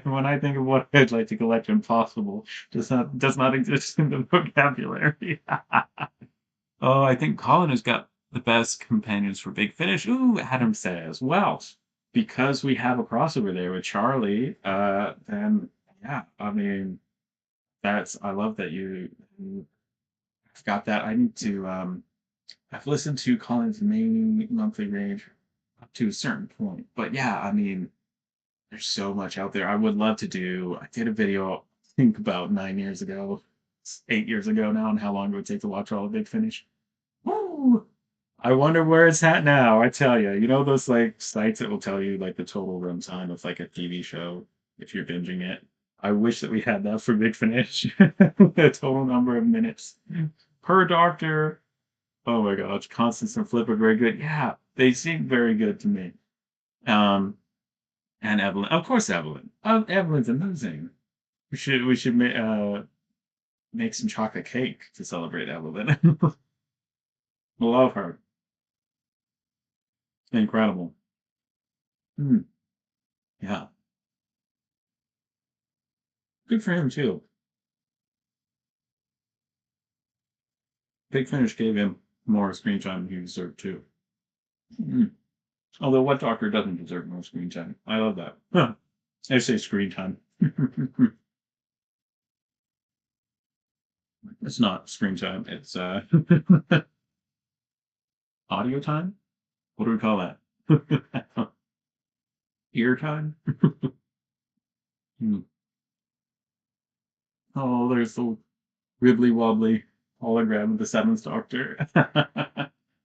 Speaker 1: when I think of what I'd like to collect, impossible does not exist in the vocabulary. Oh, I think Colin has got the best companions for Big Finish. Ooh, Adam says, well, because we have a crossover there with Charlie, then yeah, I mean, I love that you have got that. I need to, I've listened to Colin's main monthly range up to a certain point, but yeah, I mean, There's so much out there. I would love to do. I did a video, I think about 9 years ago, 8 years ago now, on how long it would take to watch all of Big Finish. Woo! I wonder where it's at now. I tell you, you know those like sites that will tell you like the total runtime of like a TV show if you're binging it. I wish that we had that for Big Finish. The total number of minutes per doctor. Oh my gosh, Constance and Flip are very good. Yeah, they seem very good to me. Um, and Evelyn, of course, Evelyn. Evelyn's amazing. We should make some chocolate cake to celebrate Evelyn. Love her. Incredible. Hmm. Yeah, good for him too. Big Finish gave him more screen time than he deserved too. Hmm. Although, what doctor doesn't deserve more screen time? I love that. Huh. I say screen time. It's not screen time. It's audio time. What do we call that? Ear time. Hmm. Oh, there's the wibbly wobbly hologram of the Seventh Doctor.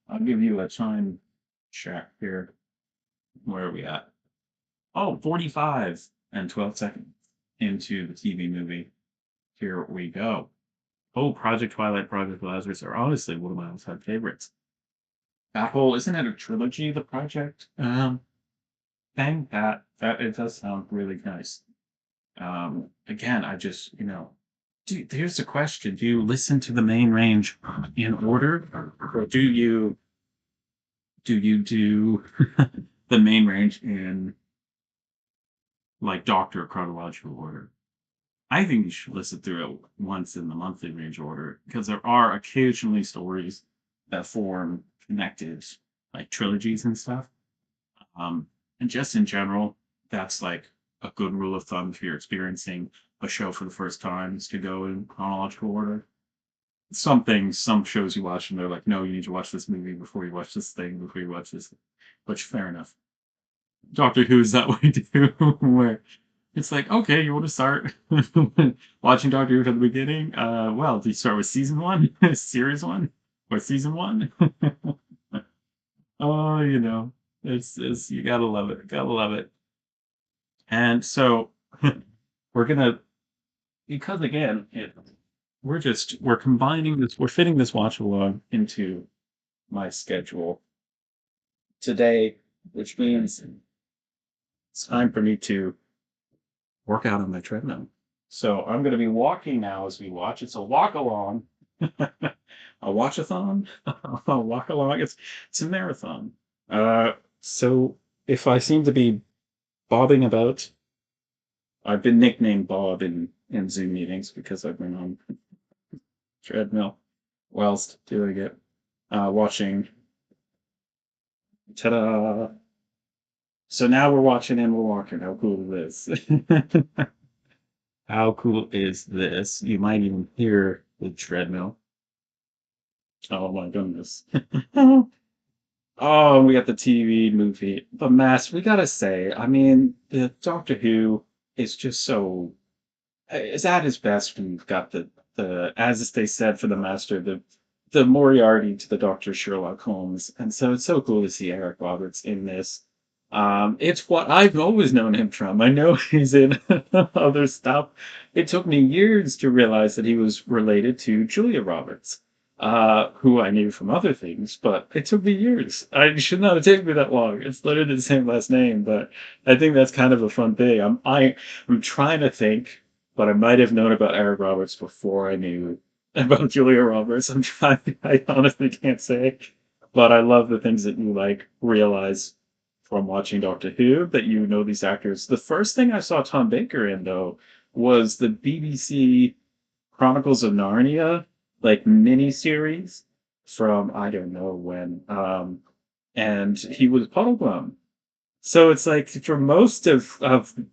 Speaker 1: I'll give you a time check here. Where are we at? Oh, 45 and 12 seconds into the TV movie. Here we go. Oh, Project Twilight, Project Lazarus are honestly one of my all-time favorites. That whole, isn't it a trilogy, the project? Thing that it does sound really nice. Again, I just, dude, here's the question. Do you listen to the main range in order, or do you do the main range in like Doctor chronological order? I think you should listen through it once in the monthly range order because there are occasionally stories that form connected like trilogies and stuff. Um, and just in general, that's like a good rule of thumb if you're experiencing a show for the first time is to go in chronological order. Some things, some shows you watch and they're like, no, you need to watch this movie before you watch this thing, before you watch this, which fair enough. Doctor Who is that way too, where it's like, okay, you want to start watching Doctor Who from the beginning? Well, do you start with season one, series one, or season one? Oh, it's you gotta love it, gotta love it. And so we're gonna because again, we're combining this, we're fitting this watch along into my schedule today, which means it's time for me to work out on my treadmill. So I'm going to be walking now as we watch. It's a walk along, a watchathon, a walk along. It's a marathon. So if I seem to be bobbing about, I've been nicknamed Bob in Zoom meetings because I've been on treadmill whilst doing it, watching. Ta-da! So now we're watching and we're walking. How cool is this? How cool is this? You might even hear the treadmill. Oh my goodness. Oh, we got the TV movie, The Mask. We gotta say, I mean, the Doctor Who is just so is at his best when you've got the as they said for the Master, the Moriarty to the Doctor Sherlock Holmes, and so it's so cool to see Eric Roberts in this. It's what I've always known him from. I know he's in other stuff. It took me years to realize that he was related to Julia Roberts, who I knew from other things, but it took me years. I should not have taken me that long. It's literally the same last name, but I think that's kind of a fun thing. I'm trying to think, but I might have known about Eric Roberts before I knew about Julia Roberts. I'm trying. I honestly can't say, but I love the things that you like realize from watching Doctor Who that you know these actors. The first thing I saw Tom Baker in though was the BBC Chronicles of Narnia like mini series from I don't know when. And he was Puddleglum. So it's like for most of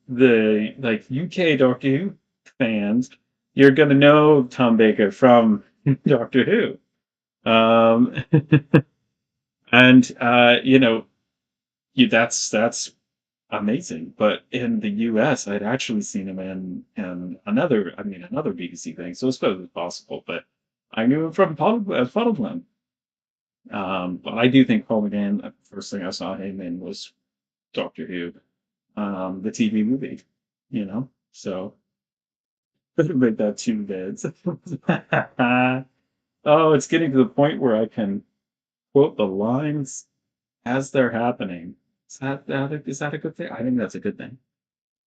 Speaker 1: the like UK Doctor Who fans, you're gonna know Tom Baker from Doctor Who. And you know, that's amazing. But in the US, I'd actually seen him in another, I mean, another BBC thing, so it's probably possible. But I knew him from Puddleglum. But I do think Paul McGann, the first thing I saw him in was Doctor Who, the TV movie, you know? So better make that two beds. Oh, it's getting to the point where I can quote the lines as they're happening. Is that a good thing? I think that's a good thing.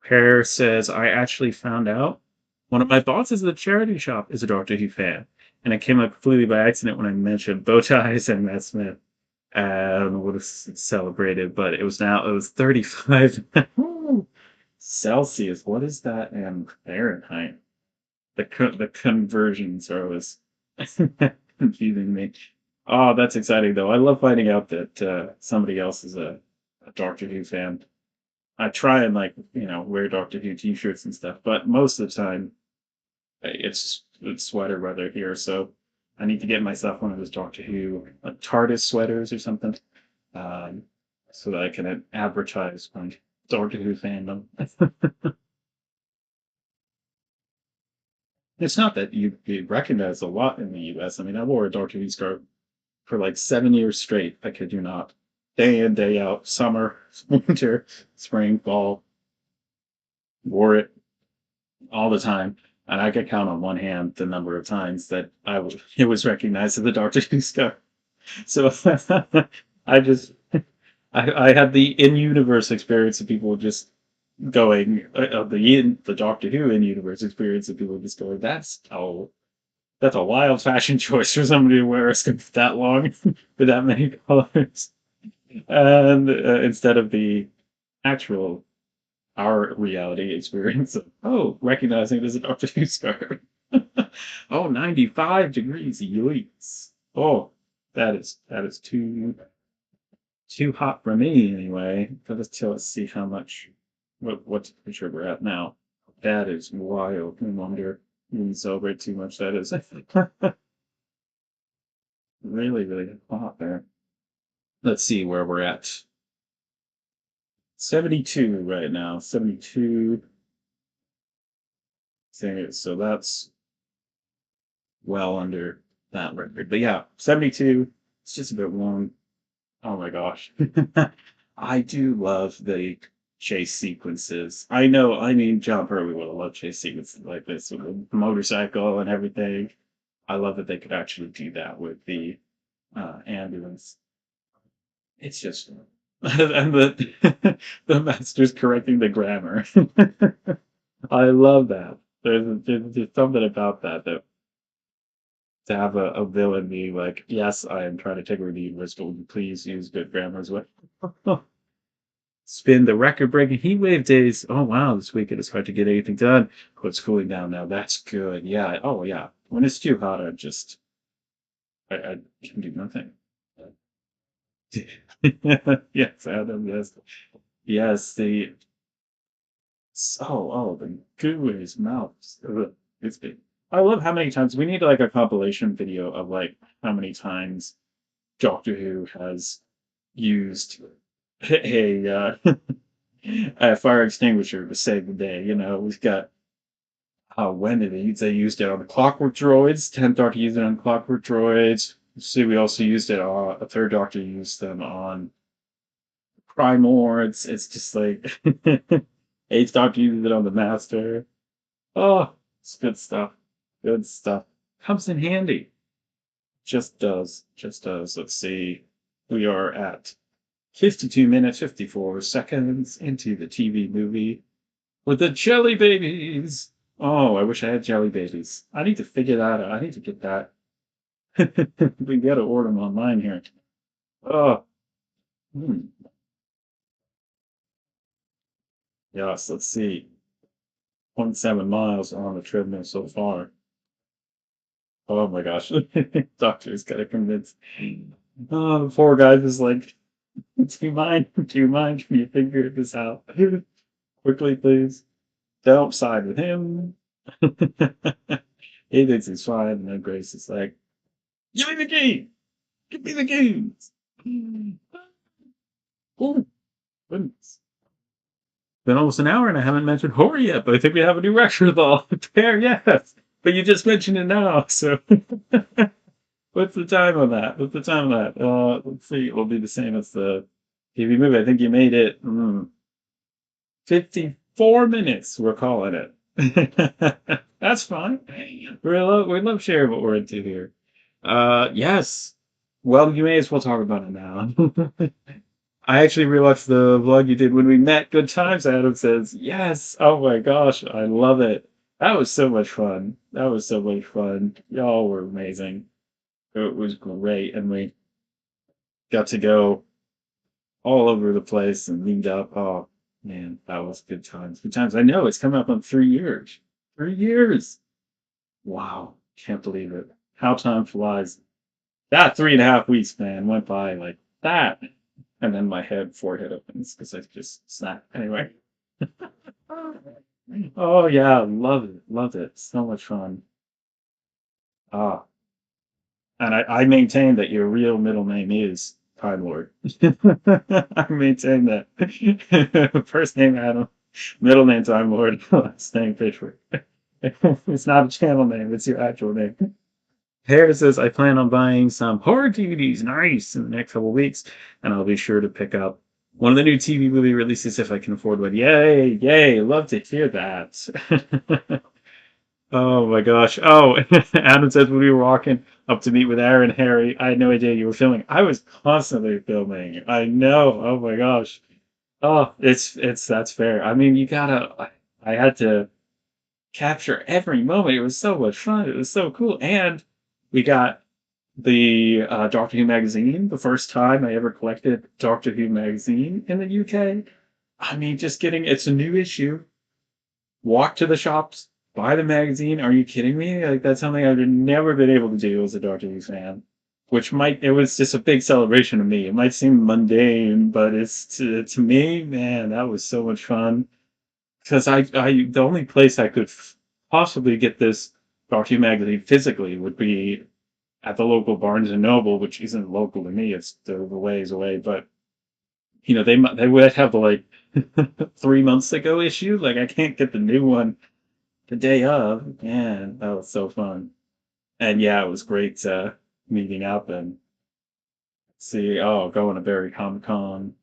Speaker 1: Pear says, I actually found out one of my bosses at the charity shop is a Doctor Who fan. And it came up completely by accident when I mentioned bow ties and Matt Smith. And would have celebrated, but it was 35 Celsius. What is that in Fahrenheit? The conversions are always confusing me. Oh, that's exciting though. I love finding out that somebody else is a Doctor Who fan. I try and like wear Doctor Who t-shirts and stuff, but most of the time it's sweater weather here, so I need to get myself one of those Doctor Who TARDIS sweaters or something, um, so that I can advertise my Doctor Who fandom. It's not that you'd be recognized a lot in the US. I mean, I wore a Doctor Who scarf for like 7 years straight. I kid you not. Day in, day out, summer, winter, spring, fall, wore it all the time. And I could count on one hand the number of times that it was recognized as the Doctor Who scarf. So I just I had the in-universe experience of people just going the Doctor Who in-universe experience of people just going, that's a wild fashion choice for somebody to wear a scarf that long with that many colors, and instead of the actual our reality experience of recognizing it as a Doctor Who scarf. Oh, 95 degrees, yikes! Oh, that is too hot for me anyway. Let's see how much what temperature we're at now. That is wild. No wonder we didn't celebrate too much. That is really, really hot there. Let's see where we're at. 72 right now. 72. So that's well under that record. But yeah, 72. It's just a bit warm. Oh my gosh. I do love the chase sequences. I know, I mean, John Pertwee would have loved chase sequences like this with the motorcycle and everything. I love that they could actually do that with the ambulance. It's just, and the master's correcting the grammar. I love that. There's something about that to have a villain be like, yes, I am trying to take over the universe, but would you please use good grammar as well? Spin the record breaking heat wave days. Oh wow, this weekend it's hard to get anything done. Oh, it's cooling down now. That's good. Yeah. Oh yeah. When it's too hot, I can do nothing. Yes, Adam. Yes. Yes. The goo in his mouth. Ugh, it's big. I love how many times we need like a compilation video of like how many times Doctor Who has used a fire extinguisher to save the day. We've got when did they used it on the Clockwork Droids? 10th Doctor used it on Clockwork Droids. See, we also used it on a third Doctor used them on Primor. It's just like Eighth Doctor uses it on the Master. Oh, it's good stuff. Good stuff. Comes in handy. Just does. Just does. Let's see. We are at 52 minutes, 54 seconds into the TV movie with the jelly babies. Oh, I wish I had jelly babies. I need to figure that out. I need to get that. We gotta order them online here. Oh, hmm. Yes, let's see. 0.7 miles on the treadmill so far. Oh my gosh. Doctor's gotta convince. Oh, the poor guy is like, do you mind? Do you mind? Can you figure this out? Quickly, please. Don't side with him. He thinks he's fine, and then Grace is like, give me the key! Give me the keys! Oh, goodness. Been almost an hour and I haven't mentioned horror yet, but I think we have a new record though. There, yes. But you just mentioned it now, so what's the time on that? What's the time on that? Let's see. It'll be the same as the TV movie. I think you made it 54 minutes. We're calling it. That's fine. We love sharing what we're into here. Yes. Well, you may as well talk about it now. I actually rewatched the vlog you did when we met. Good times, Adam says. Yes. Oh my gosh, I love it. That was so much fun. That was so much fun. Y'all were amazing. It was great, and we got to go all over the place and meet up. Oh man, that was good times. Good times. I know it's coming up on 3 years. 3 years. Wow, can't believe it. How time flies. That 3.5 weeks, man, went by like that. And then my forehead opens because I just snapped. Anyway. Oh yeah, love it. Loved it. So much fun. Ah, and I maintain that your real middle name is Time Lord. I maintain that. First name Adam, middle name Time Lord, last name Fishwick. It's not a channel name, it's your actual name. Harris says, I plan on buying some horror DVDs, nice, in the next couple of weeks, and I'll be sure to pick up one of the new TV movie releases if I can afford one. Yay, yay, love to hear that. Oh my gosh. Oh, Adam says when we were walking up to meet with Aaron, Harry, I had no idea you were filming. I was constantly filming. I know. Oh my gosh. Oh, that's fair. I mean, I had to capture every moment. It was so much fun. It was so cool. And we got the Doctor Who magazine, the first time I ever collected Doctor Who magazine in the UK. I mean, just getting it's a new issue. Walk to the shops, buy the magazine. Are you kidding me? Like that's something I've never been able to do as a Doctor Who fan. Which might it was just a big celebration to me. It might seem mundane, but it's to me, man, that was so much fun. Because I the only place I could possibly get this Doctor Who magazine physically would be at the local Barnes and Noble, which isn't local to me. It's the ways away. But they would have the like 3 months ago issue. Like I can't get the new one the day of. Man, that was so fun. And yeah, it was great meeting up and going to Barry Comic Con.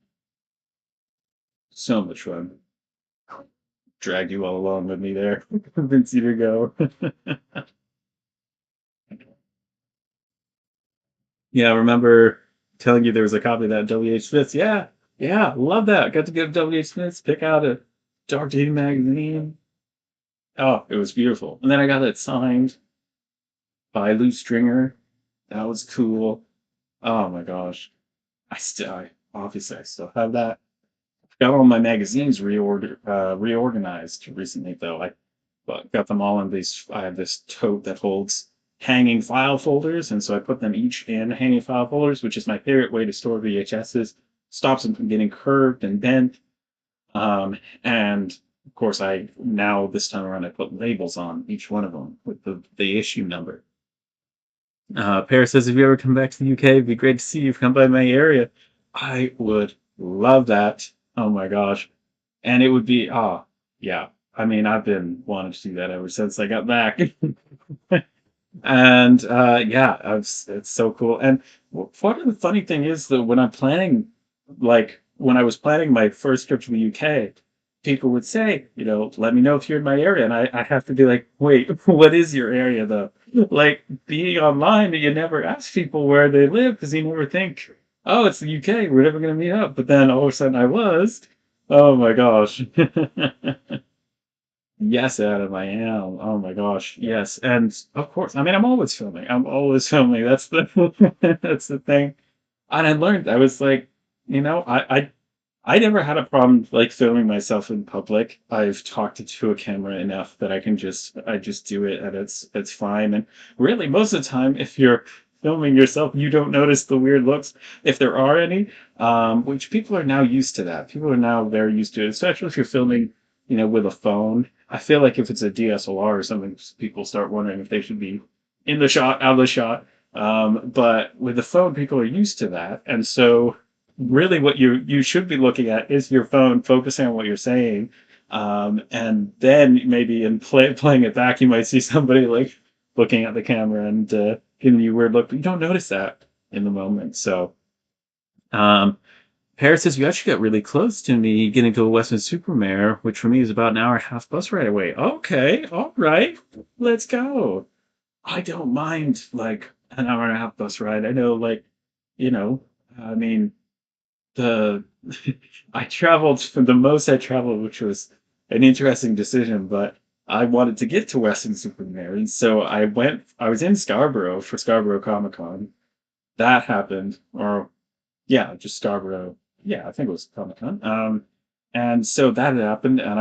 Speaker 1: So much fun. Dragged you all along with me there. Convince you to go. Yeah, I remember telling you there was a copy of that W.H. Smith's. Yeah, yeah, love that. Got to go to W.H. Smith's, pick out a Doctor Who magazine. Oh, it was beautiful. And then I got it signed by Lou Stringer. That was cool. Oh my gosh. Obviously I still have that. Got all my magazines reorganized recently though. I got them all in these. I have this tote that holds hanging file folders, and so I put them each in hanging file folders, which is my favorite way to store VHSs. Stops them from getting curved and bent. And of course, I now this time around I put labels on each one of them with the issue number. Paris says, if you ever come back to the UK, it'd be great to see you come by my area. I would love that. Oh my gosh. And it would be, yeah. I mean, I've been wanting to do that ever since I got back. And yeah, it's so cool. And what the funny thing is that when I was planning my first trip to the UK, people would say, let me know if you're in my area. And I have to be like, wait, what is your area though? Like being online, you never ask people where they live because you never think, oh, it's the UK, we're never going to meet up. But then all of a sudden I was. Oh my gosh. Yes, Adam, I am. Oh my gosh, yes, and of course, I mean, I'm always filming. I'm always filming. That's the that's the thing. And I learned. I was like, I never had a problem like filming myself in public. I've talked to a camera enough that I just do it, and it's fine. And really, most of the time, if you're filming yourself, you don't notice the weird looks if there are any. Which people are now used to that. People are now very used to it, especially if you're filming, with a phone. I feel like if it's a DSLR or something, people start wondering if they should be in the shot, out of the shot. But with the phone, people are used to that, and so really what you should be looking at is your phone, focusing on what you're saying, and then maybe in playing it back, you might see somebody like looking at the camera and giving you a weird look, but you don't notice that in the moment. So, um, Paris says you actually got really close to me getting to a Western Supermare, which for me is about an hour and a half bus ride away. Okay, all right, let's go. I don't mind like an hour and a half bus ride. I know, like, you know, I mean, the I traveled for the most I traveled, which was an interesting decision, but I wanted to get to Western Supermare, and so I went. I was in Scarborough for Scarborough Comic Con. That happened, or yeah, just Scarborough. Yeah, I think it was Comic Con. And so that had happened, and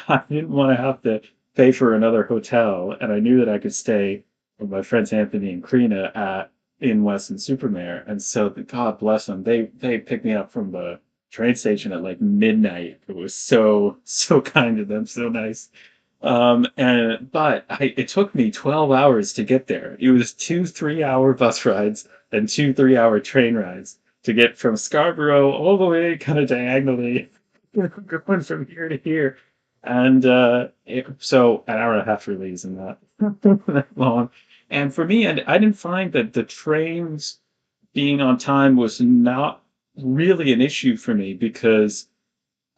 Speaker 1: I didn't want to have to pay for another hotel, and I knew that I could stay with my friends Anthony and Karina at in Weston Supermare, and so God bless them, they picked me up from the train station at like midnight. It was so kind of them, so nice. And but it took me 12 hours to get there. It was two 3-hour bus rides and two 3-hour train rides to get from Scarborough all the way kind of diagonally going from here to here. And so an hour and a half really isn't that, that long. And for me, and I didn't find that the trains being on time was not really an issue for me because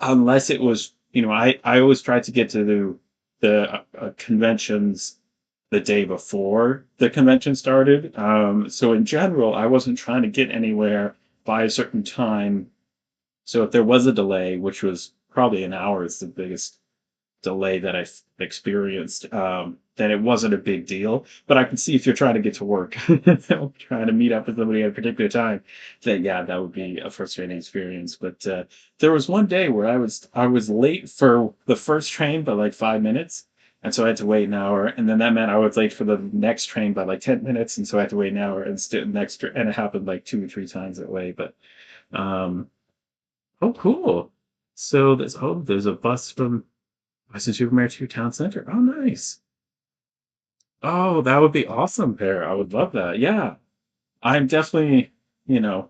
Speaker 1: unless it was, I always tried to get to the conventions the day before the convention started. So in general, I wasn't trying to get anywhere by a certain time. So if there was a delay, which was probably an hour, is the biggest delay that I experienced, then it wasn't a big deal. But I can see if you're trying to get to work, trying to meet up with somebody at a particular time, then yeah, that would be a frustrating experience. But there was one day where I was late for the first train by like 5 minutes. And so I had to wait an hour, and then that meant I was late for the next train by like 10 minutes, and so I had to wait an hour and still next, and it happened like 2 or 3 times that way. But um, oh, cool. So there's a bus from Western Supermare to Town Center. Oh, nice. Oh, that would be awesome, Pear. I would love that. Yeah. I'm definitely, you know,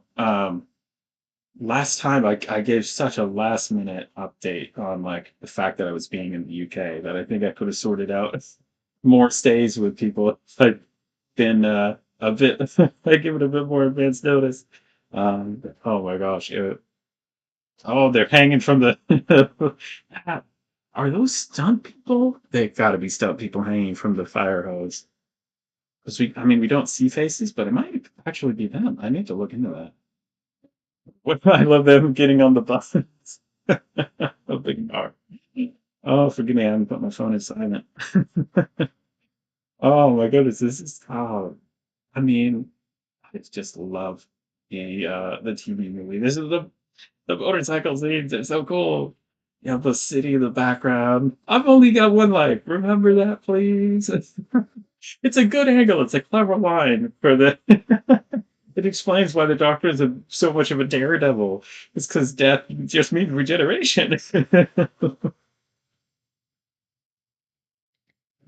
Speaker 1: last time I gave such a last minute update on like the fact that I was being in the UK that I think I could have sorted out more stays with people if I'd been a bit I give it a bit more advance notice. Oh my gosh. Oh, they're hanging from the Are those stunt people? They gotta be stunt people hanging from the fire hose. Because we don't see faces, but it might actually be them. I need to look into that. What I love them getting on the bus. A big car. Oh, forgive me, I haven't put my phone in silent. Oh my goodness, this is I mean, I just love the TV movie. This is the motorcycle scenes are so cool. You have the city in the background. I've only got one life. Remember that, please. It's a good angle. It's a clever line for the. It explains why the Doctor is so much of a daredevil. It's because death just means regeneration.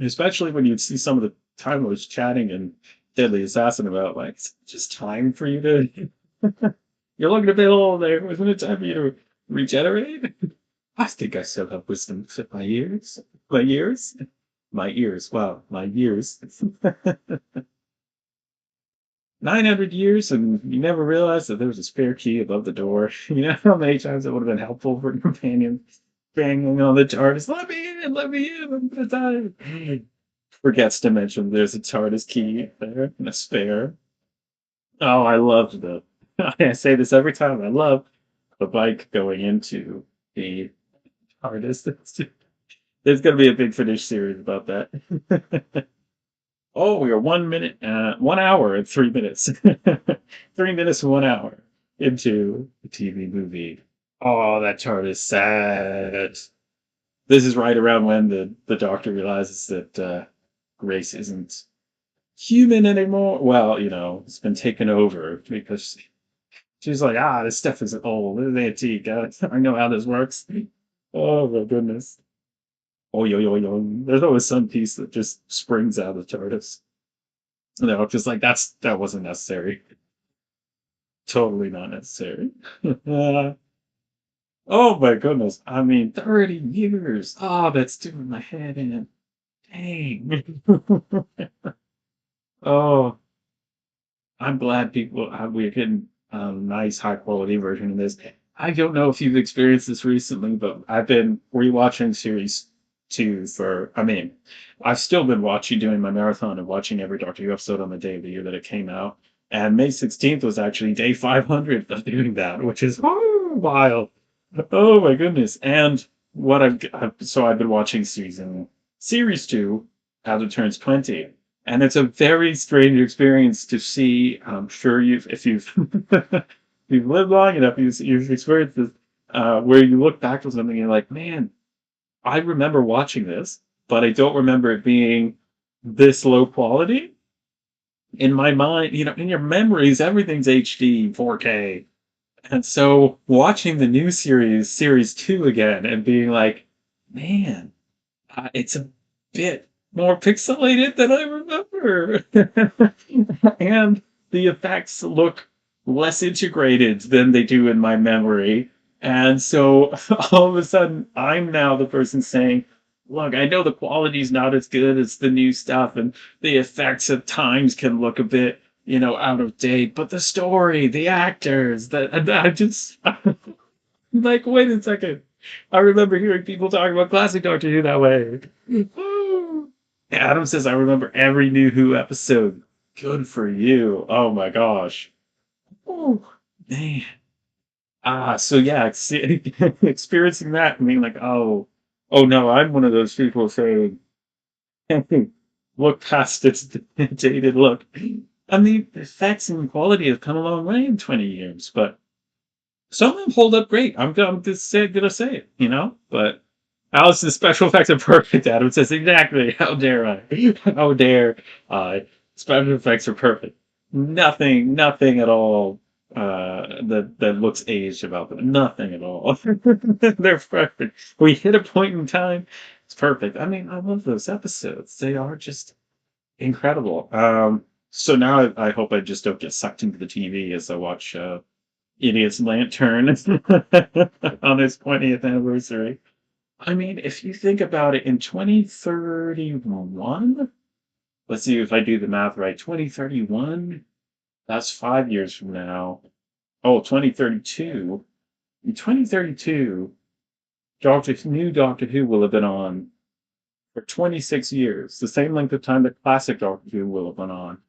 Speaker 1: Especially when you see some of the time I was chatting and Deadly Assassin about like it's just time for you to. You're looking a bit old there. Isn't it time for you to regenerate? I think I still have wisdom to fit my ears. My ears? My ears. Wow, my years. 900 years, and you never realized that there was a spare key above the door. You know how many times it would have been helpful for a companion banging on the TARDIS? Let me in, I'm gonna die. Forgets to mention there's a TARDIS key there and a spare. Oh, I loved the. I say this every time. I love the bike going into the TARDIS. There's going to be a big Finish series about that. Oh, we are 1 minute, 1 hour and 3 minutes. 3 minutes and 1 hour into the TV movie. Oh, that chart is sad. This is right around when the Doctor realizes that Grace isn't human anymore. Well, it's been taken over because she's like, this stuff is old. This is antique. I know how this works. Oh, my goodness. Oh, yo. There's always some piece that just springs out of the TARDIS. Just like that wasn't necessary. Totally not necessary. Oh my goodness. I mean, 30 years. Oh, that's doing my head in. Dang. Oh, I'm glad people we're getting a nice high quality version of this. I don't know if you've experienced this recently, but I've been rewatching series two for. I mean, I've still been watching, doing my marathon and watching every Doctor Who episode on the day of the year that it came out. And May 16th was actually day 500 of doing that, which is wild. Oh my goodness! And what so I've been watching series two as it turns 20, and it's a very strange experience to see. I'm sure if you've if you've lived long enough, you've experienced this, where you look back to something and you're like, man, I remember watching this, but I don't remember it being this low quality. In my mind, in your memories, everything's HD, 4K. And so watching the new series two again, and being like, man, it's a bit more pixelated than I remember. And the effects look less integrated than they do in my memory. And so all of a sudden, I'm now the person saying, look, I know the quality's not as good as the new stuff, and the effects at times can look a bit, out of date, but the story, the actors, and I just, like, wait a second. I remember hearing people talking about classic Doctor Who that way. Adam says, I remember every new Who episode. Good for you. Oh my gosh. Oh, man. So yeah, experiencing that and being like, oh no, I'm one of those people saying, look past its dated look. I mean, the effects and quality have come a long way in 20 years, but some of them hold up great. I'm just gonna say it, But Alice's special effects are perfect. Adam says exactly. How dare I? How dare I? Special effects are perfect. Nothing at all that looks aged about them. Nothing at all. They're perfect. We hit a point in time. It's perfect. I mean, I love those episodes. They are just incredible. So now I hope I just don't get sucked into the TV as I watch Idiot's Lantern on its 20th anniversary. I mean, if you think about it, in 2031, let's see if I do the math right. 2031, that's 5 years from now. Oh, 2032. In 2032, new Doctor Who will have been on for 26 years, the same length of time that classic Doctor Who will have been on.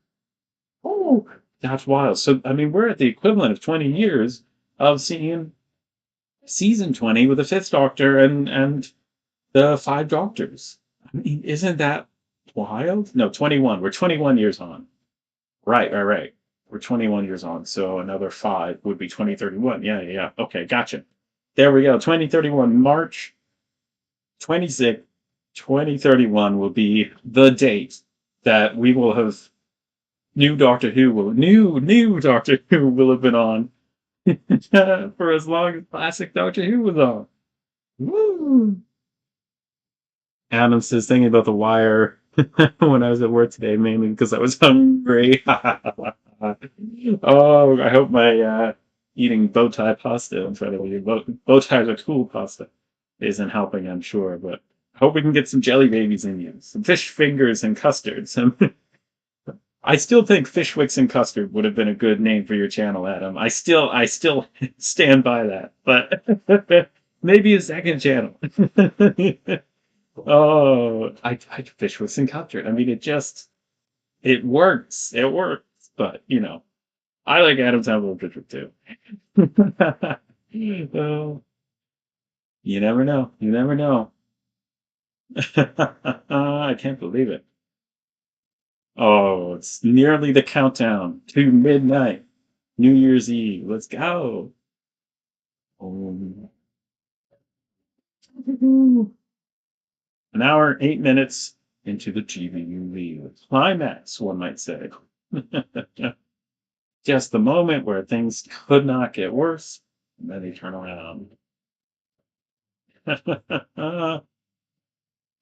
Speaker 1: Oh, that's wild. So, I mean, we're at the equivalent of 20 years of seeing season 20 with the fifth Doctor and the five Doctors. I mean, isn't that wild? No, 21. We're 21 years on. Right. We're 21 years on. So another five would be 2031. Yeah. Okay, gotcha. There we go. 2031, March 26th, 2031 will be the date that we will have new Doctor Who will have been on for as long as classic Doctor Who was on. Woo! Adam says thinking about The Wire when I was at work today, mainly because I was hungry. Oh, I hope my eating bow tie pasta in front of you. Bow ties are cool pasta. Isn't helping, I'm sure, but I hope we can get some jelly babies in you, some fish fingers and custard. I still think Fishwicks and Custard would have been a good name for your channel, Adam. I still stand by that, but maybe a second channel. Oh, I Fishwicks and Custard. I mean, it works. It works, but I like Adam Sandler picture too. Oh, you never know. You never know. I can't believe it. Oh, it's nearly the countdown to midnight. New Year's Eve. Let's go. Um, An hour, 8 minutes into the TV movie. Climax, one might say. Just the moment where things could not get worse, and then they turn around.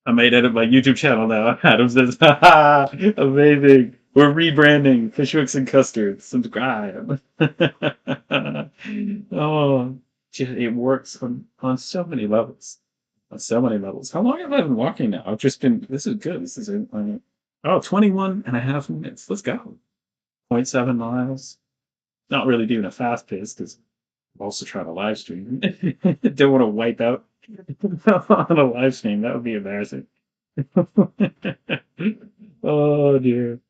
Speaker 1: I made edit my YouTube channel now. Adam says, amazing. We're rebranding Fishwicks and Custard. Subscribe. Oh, it works on so many levels. On so many levels. How long have I been walking now? I've just been, this is good. This is, 21 and a half minutes. Let's go. Zero point 0.7 miles. Not really doing a fast pace because I'm also trying to live stream. Don't want to wipe out on a live stream. That would be embarrassing. Oh dear.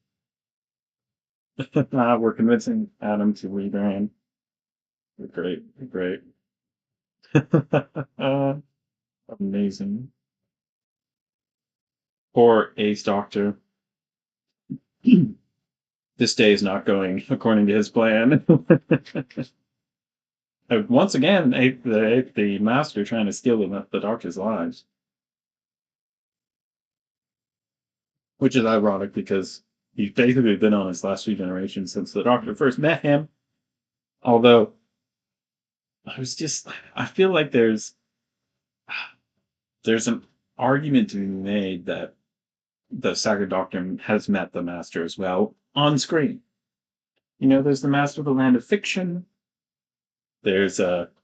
Speaker 1: We're convincing Adam to rebrand. We're great. We're great. Amazing. Poor Ace Doctor. This day is not going according to his plan. Once again, the master trying to steal the Doctor's lives. Which is ironic because he's basically been on his last few generations since the Doctor first met him. Although, I feel like there's an argument to be made that the Sacred Doctor has met the Master as well on screen. There's the Master of the Land of Fiction. There's there's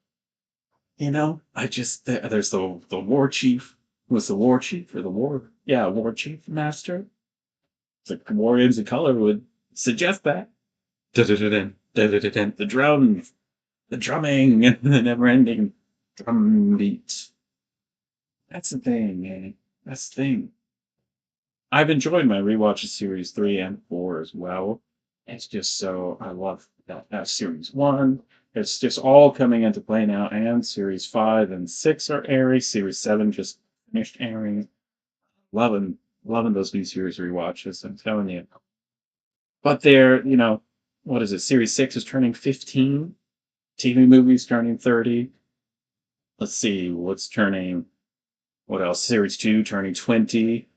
Speaker 1: the War Chief. Was the War Chief or the War Chief Master? The Warriors of Color would suggest that. The drums, the drumming, the never-ending drum beat. That's the thing, man. That's the thing. I've enjoyed my rewatch of series 3 and 4 as well. It's just so I love that series 1. It's just all coming into play now, and series 5 and 6 are airing. Series 7 just finished airing. Loving those new series rewatches, I'm telling you. But what is it? Series 6 is turning 15. TV movies turning 30. Let's see, what else? Series 2 turning 20.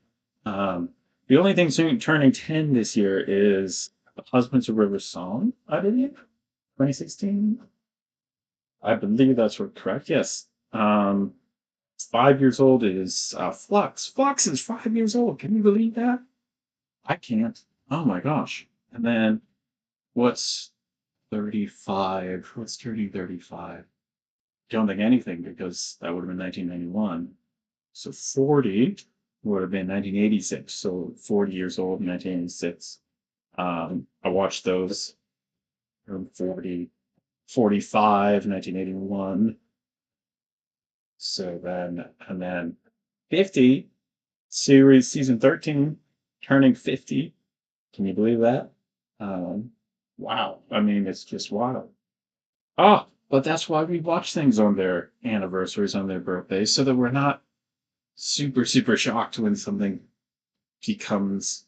Speaker 1: The only thing turning 10 this year is Husbands of River Song, I believe. 2016. I believe that's correct. Yes. 5 years old is Flux. Flux is 5 years old. Can you believe that? I can't. Oh my gosh. And then what's 35? What's turning 35? Don't think anything because that would have been 1991. So 40 would have been 1986. So 40 years old in 1986. I watched those. 40, 45, 1981. So and then 50, season 13, turning 50. Can you believe that? Wow. I mean, it's just wild. Oh, but that's why we watch things on their anniversaries, on their birthdays, so that we're not super, super shocked when something becomes.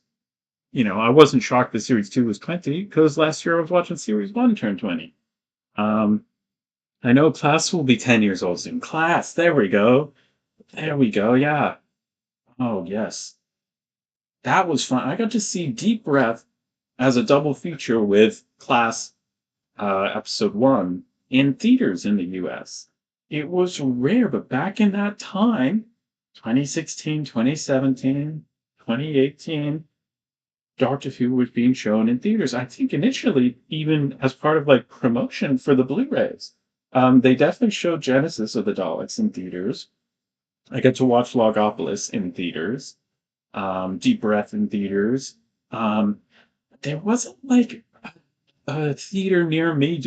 Speaker 1: I wasn't shocked that Series 2 was 20 because last year I was watching Series 1 turn 20. I know Class will be 10 years old soon. Class, there we go. There we go, yeah. Oh, yes. That was fun. I got to see Deep Breath as a double feature with Class Episode 1 in theaters in the US. It was rare, but back in that time, 2016, 2017, 2018, Doctor Who was being shown in theaters. I think initially, even as part of promotion for the Blu-rays. They definitely showed Genesis of the Daleks in theaters. I got to watch Logopolis in theaters. Deep Breath in theaters. There wasn't a theater near me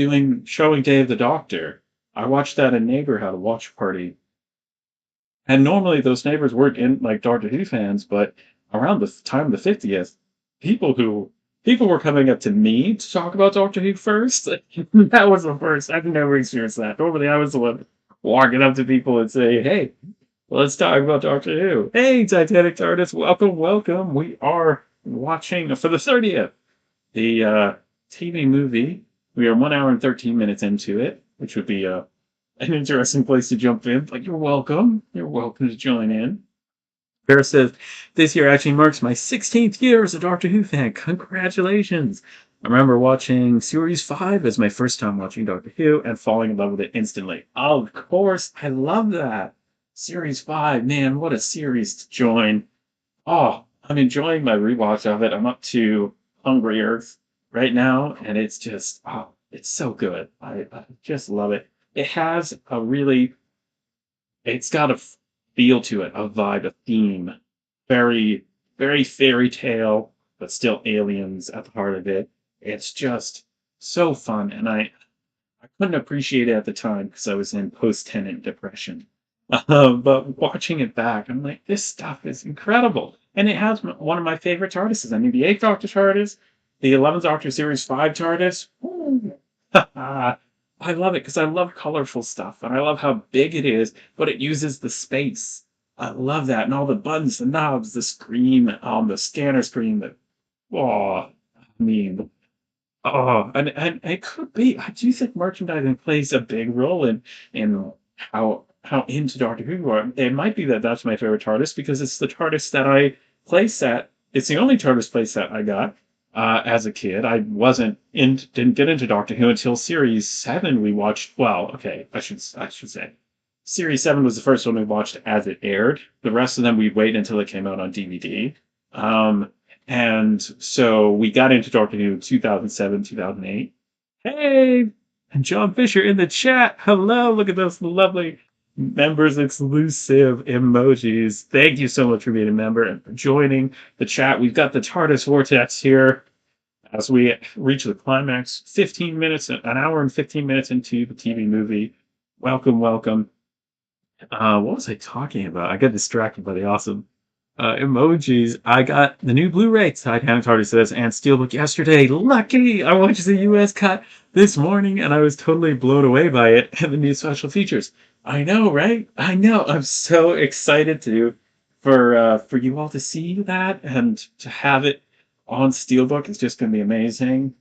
Speaker 1: showing Day of the Doctor. I watched that a neighbor had a watch party. And normally those neighbors weren't in Doctor Who fans, but around the time of the 50th, people were coming up to me to talk about Doctor Who first. That was the first. I've never experienced that. Normally I was the one walking up to people and say, hey, let's talk about Doctor Who. Hey, Titanic TARDIS, welcome, welcome. We are watching for the 30th the TV movie. We are 1 hour and 13 minutes into it, which would be an interesting place to jump in. But you're welcome. You're welcome to join in. Bear says, this year actually marks my 16th year as a Doctor Who fan. Congratulations. I remember watching Series 5 as my first time watching Doctor Who and falling in love with it instantly. Of course, I love that. Series 5, man, what a series to join. Oh, I'm enjoying my rewatch of it. I'm up to hungrier right now, and it's just it's so good. I just love it. It has a really it's got a feel to it, a vibe, a theme. Very, very fairy tale, but still aliens at the heart of it. It's just so fun, and I couldn't appreciate it at the time because I was in post-tenant depression. But watching it back, I'm like, this stuff is incredible. And it has one of my favorite TARDISes. I mean, the 8th Doctor TARDIS, the 11th Doctor Series 5 TARDIS. Ooh. I love it because I love colorful stuff and I love how big it is, but it uses the space. I love that. And all the buttons, the knobs, the screen, the scanner screen, I mean, and it could be. I do think merchandising plays a big role in how into Doctor Who you are. It might be that that's my favorite TARDIS because it's the TARDIS that I play set. It's the only TARDIS play set I got as a kid. I didn't get into Doctor Who until Series 7. We watched. Well, okay, I should say. Series 7 was the first one we watched as it aired. The rest of them we'd wait until it came out on DVD. Um, and so we got into Doctor Who 2007, 2008. Hey! And John Fisher in the chat. Hello, look at those lovely members exclusive emojis. Thank you so much for being a member and for joining the chat. We've got the TARDIS Vortex here as we reach the climax. 15 minutes, an hour and 15 minutes into the TV movie. Welcome, welcome. What was I talking about? I got distracted by the awesome emojis. I got the new Blu-ray, Titanic TARDIS says, and Steelbook yesterday. Lucky! I watched the US cut this morning, and I was totally blown away by it and the new special features. I know, right? I know. I'm so excited for you all to see that and to have it on Steelbook. It's just going to be amazing.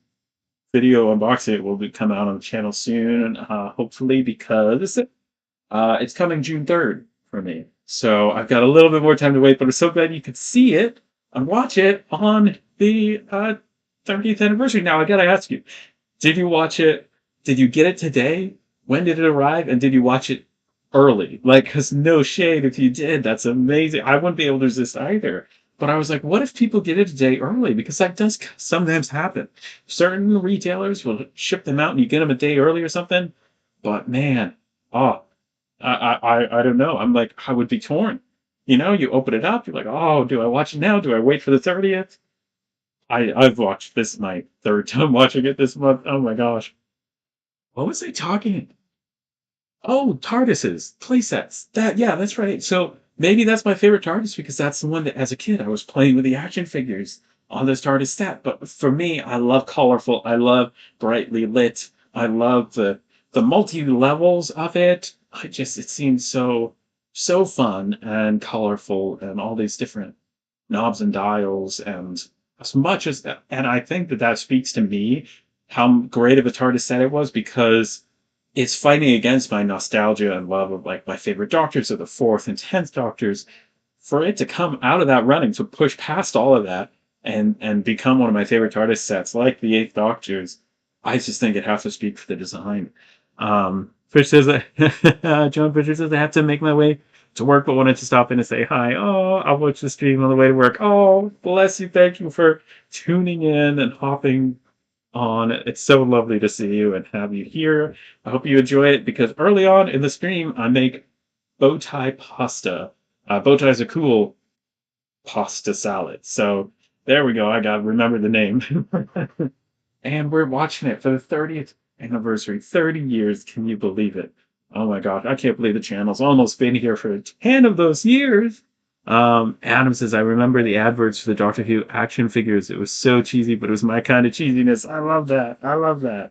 Speaker 1: Video unboxing it will come out on the channel soon, hopefully, because it's coming June 3rd for me. So I've got a little bit more time to wait, but I'm so glad you could see it and watch it on the 30th anniversary. Now, I gotta ask you, did you watch it? Did you get it today? When did it arrive? And did you watch it early? Like, because no shade if you did. That's amazing. I wouldn't be able to resist either. But I was like, what if people get it a day early? Because that does sometimes happen. Certain retailers will ship them out and you get them a day early or something. But man, oh, I don't know. I'm like, I would be torn. You know, you open it up, you're like, oh, do I watch it now? Do I wait for the 30th? I've watched this is my third time watching it this month. Oh my gosh. What was I talking? Oh, TARDISes, playsets. Yeah, that's right. So maybe that's my favorite TARDIS because that's the one that as a kid I was playing with the action figures on this TARDIS set. But for me, I love colorful, I love brightly lit, I love the multi levels of it. It seems so fun and colorful and all these different knobs and dials and as much as that, and I think that speaks to me how great of a TARDIS set it was because it's fighting against my nostalgia and love of like my favorite doctors of the 4th and 10th doctors for it to come out of that running to push past all of that and become one of my favorite TARDIS sets like the 8th doctors. I just think it has to speak for the design. Fish says that John Fisher says I have to make my way to work, but wanted to stop in and say hi. Oh, I'll watch the stream on the way to work. Oh, bless you. Thank you for tuning in and hopping on. It's so lovely to see you and have you here. I hope you enjoy it because early on in the stream, I make bow tie pasta. Bow tie is a cool pasta salad. So there we go. I got to remember the name. And we're watching it for the 30th anniversary. 30 years. Can you believe it? Oh my gosh. I can't believe the channel's almost been here for 10 of those years. Adam says, I remember the adverts for the Doctor Who action figures. It was so cheesy, but it was my kind of cheesiness. I love that. I love that.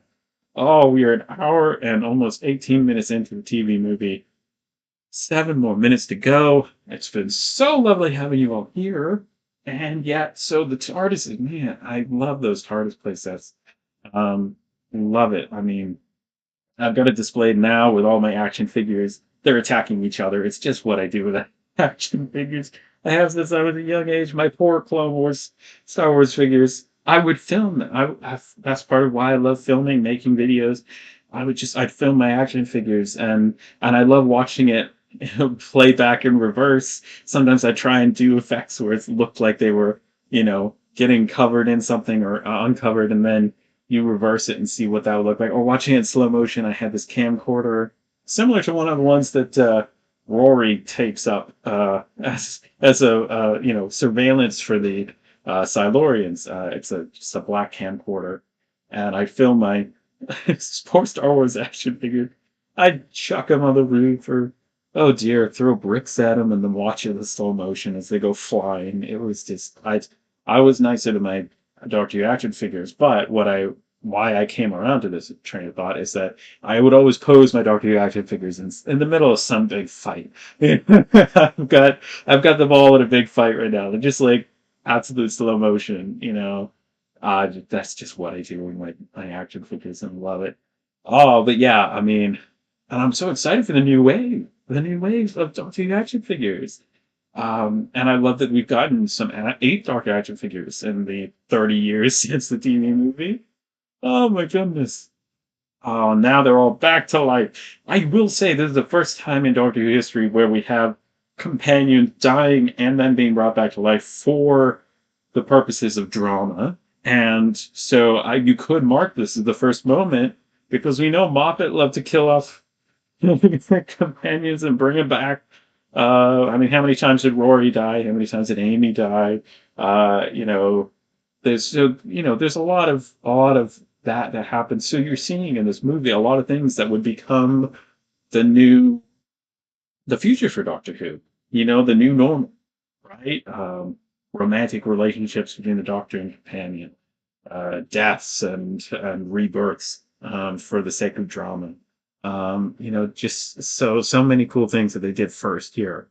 Speaker 1: Oh, we are an hour and almost 18 minutes into the TV movie. 7 more minutes to go. It's been so lovely having you all here. And yet, so the TARDIS, man, I love those TARDIS playsets. Love it. I mean, I've got it displayed now with all my action figures. They're attacking each other. It's just what I do with action figures. I have since I was a young age. My poor Clone Wars, Star Wars figures. I would film them. That's part of why I love filming, making videos. I'd film my action figures, and I love watching it play back in reverse. Sometimes I try and do effects where it looked like they were, getting covered in something or uncovered, and then you reverse it and see what that would look like. Or watching it in slow motion, I had this camcorder similar to one of the ones that Rory tapes up as a surveillance for the Silurians. It's a just a black camcorder, and I film my poor Star Wars action figure. I'd chuck them on the roof, or oh dear, throw bricks at them, and then watch it in slow motion as they go flying. It was just I was nicer to my Doctor Who action figures, but why I came around to this train of thought is that I would always pose my Doctor Who action figures in the middle of some big fight. I've got them all in a big fight right now. They're just like absolute slow motion, you know. That's just what I do with my action figures and love it. Oh, but yeah, I mean, and I'm so excited for the new wave of Doctor Who action figures. And I love that we've gotten some eight Doctor action figures in the 30 years since the TV movie. Oh my goodness. Oh, now they're all back to life. I will say this is the first time in Doctor Who history where we have companions dying and then being brought back to life for the purposes of drama. And so you could mark this as the first moment because we know Moffat loved to kill off companions and bring them back. I mean, how many times did Rory die? How many times did Amy die? You know, there's a lot of that happens. So you're seeing in this movie a lot of things that would become the new the future for Doctor Who. You know, the new normal, right? Romantic relationships between the Doctor and companion, deaths and rebirths for the sake of drama. Just so many cool things that they did first here.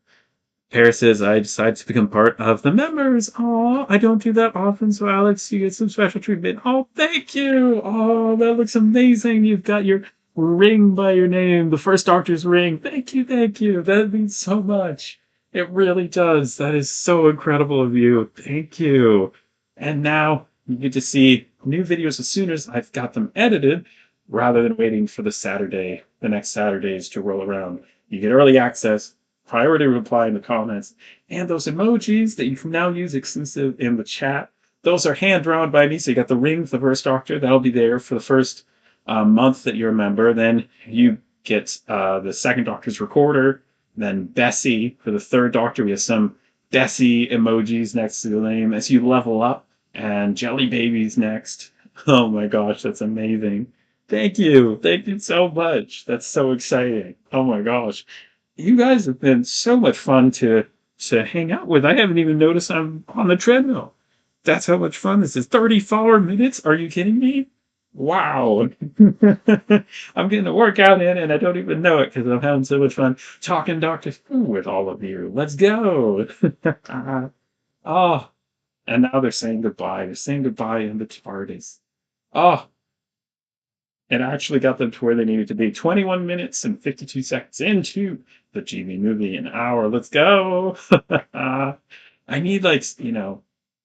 Speaker 1: Paris says, I decided to become part of the members. Oh, I don't do that often, so Alex, you get some special treatment. Oh, thank you. Oh, that looks amazing. You've got your ring by your name, the first Doctor's ring. Thank you, thank you. That means so much. It really does. That is so incredible of you. Thank you. And now you get to see new videos as soon as I've got them edited, rather than waiting for the next Saturdays to roll around. You get early access, priority reply in the comments, and those emojis that you can now use exclusive in the chat. Those are hand drawn by me. So you got the ring for the first Doctor. That'll be there for the first month that you're a member. Then you get the second Doctor's recorder. Then Bessie for the third Doctor. We have some Bessie emojis next to the name as you level up. And Jelly Baby's next. Oh my gosh, that's amazing. Thank you. Thank you so much. That's so exciting. Oh my gosh. You guys have been so much fun to hang out with. I haven't even noticed I'm on the treadmill. That's how much fun this is. 34 minutes? Are you kidding me? Wow. I'm getting a workout in and I don't even know it because I'm having so much fun talking Doctor Who with all of you. Let's go. Oh, and now they're saying goodbye. They're saying goodbye in the TARDIS. Oh, it actually got them to where they needed to be. 21 minutes and 52 seconds into the GB movie, an hour. Let's go. I need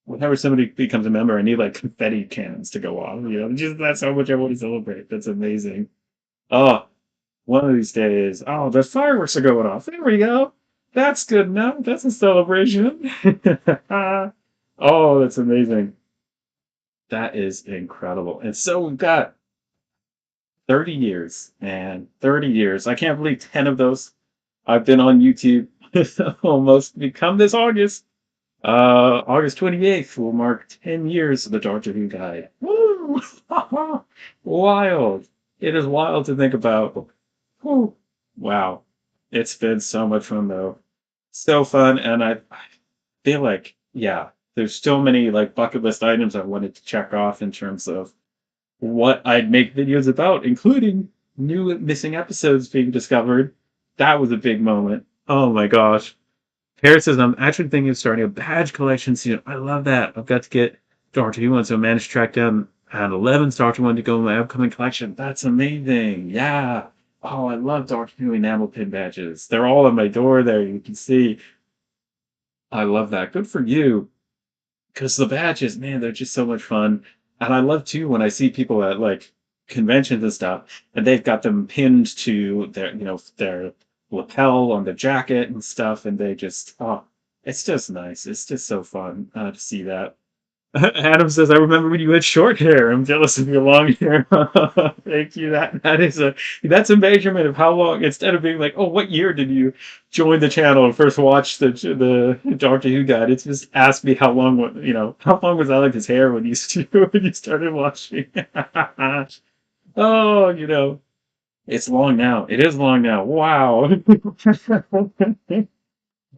Speaker 1: whenever somebody becomes a member, I need like confetti cannons to go off. Just that's how much I want to celebrate. That's amazing. Oh, one of these days. Oh, the fireworks are going off. There we go. That's good enough. That's a celebration. Oh, that's amazing. That is incredible. And so we've got 30 years, man. 30 years. I can't believe 10 of those I've been on YouTube almost become this August. August 28th will mark 10 years of the Doctor Who Guide. Woo! Wild. It is wild to think about. Whew. Wow. It's been so much fun, though. So fun, and I feel like, yeah, there's so many like bucket list items I wanted to check off in terms of what I'd make videos about, including new missing episodes being discovered. That was a big moment. Oh my gosh. Paris says, I'm actually thinking of starting a badge collection soon. I love that. I've got to get Doctor Who one, so I managed to track down an 11th Doctor one to go in my upcoming collection. That's amazing. Yeah. Oh, I love Doctor Who enamel pin badges. They're all on my door there. You can see. I love that. Good for you. Because the badges, man, they're just so much fun. And I love too when I see people at like conventions and stuff, and they've got them pinned to their lapel on the jacket and stuff, and they just it's just nice. It's just so fun to see that. Adam says, "I remember when you had short hair. I'm jealous of your long hair." Thank you. That's a measurement of how long. Instead of being like, "Oh, what year did you join the channel and first watch the Doctor Who guide?" It's just ask me how long. How long was Alex's hair when you when you started watching? Oh, it's long now. It is long now. Wow.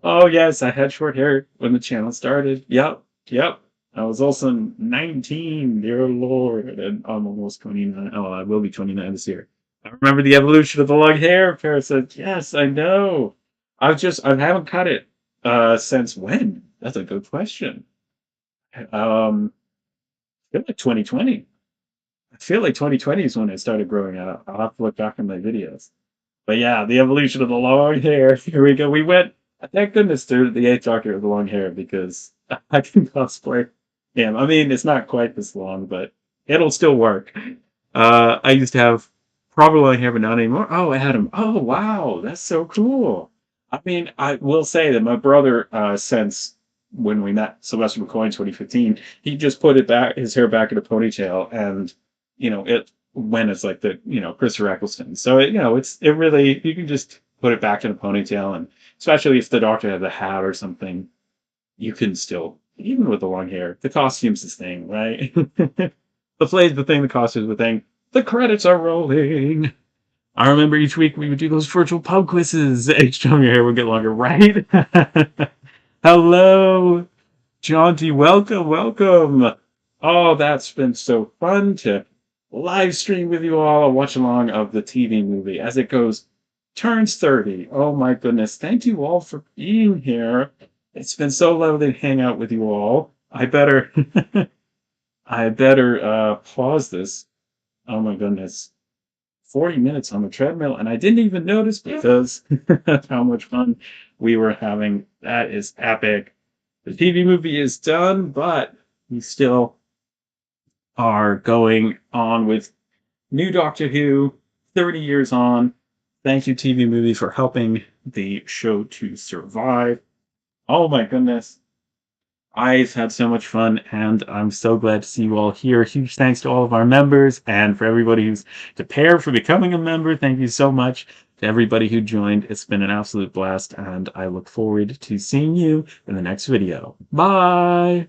Speaker 1: Oh yes, I had short hair when the channel started. Yep, yep. I was also 19, dear Lord, and I'm almost 29. Oh, I will be 29 this year. I remember the evolution of the long hair. Paris said, "Yes, I know. I haven't cut it since when? That's a good question. I feel like 2020. I feel like 2020 is when it started growing out. I'll have to look back in my videos. But yeah, the evolution of the long hair. Here we go. We went. Thank goodness to the Eighth Doctor with the long hair because I can cosplay him. I mean, it's not quite this long, but it'll still work. I used to have probably long hair, but not anymore. Oh, Adam. Oh, wow, that's so cool. I mean, I will say that my brother, since when we met Sylvester McCoy in 2015, he just put his hair back in a ponytail, and it when it's like Christopher Eccleston. So it really you can just put it back in a ponytail, and especially if the Doctor has a hat or something, you can still even with the long hair. The costume's the thing, right? The play's the thing, the costume's the thing. The credits are rolling. I remember each week we would do those virtual pub quizzes. Each time your hair would get longer, right? Hello, Jaunty. Welcome, welcome. Oh, that's been so fun to live stream with you all, a watch along of the TV movie as it turns 30. Oh my goodness. Thank you all for being here. It's been so lovely to hang out with you all. I better I better pause this. Oh my goodness. 40 minutes on the treadmill, and I didn't even notice because of how much fun we were having. That is epic. The TV movie is done, but we still are going on with new Doctor Who, 30 years on. Thank you, TV movie, for helping the show to survive. Oh my goodness. I've had so much fun, and I'm so glad to see you all here. Huge thanks to all of our members, and for everybody who's prepared for becoming a member. Thank you so much to everybody who joined. It's been an absolute blast, and I look forward to seeing you in the next video. Bye!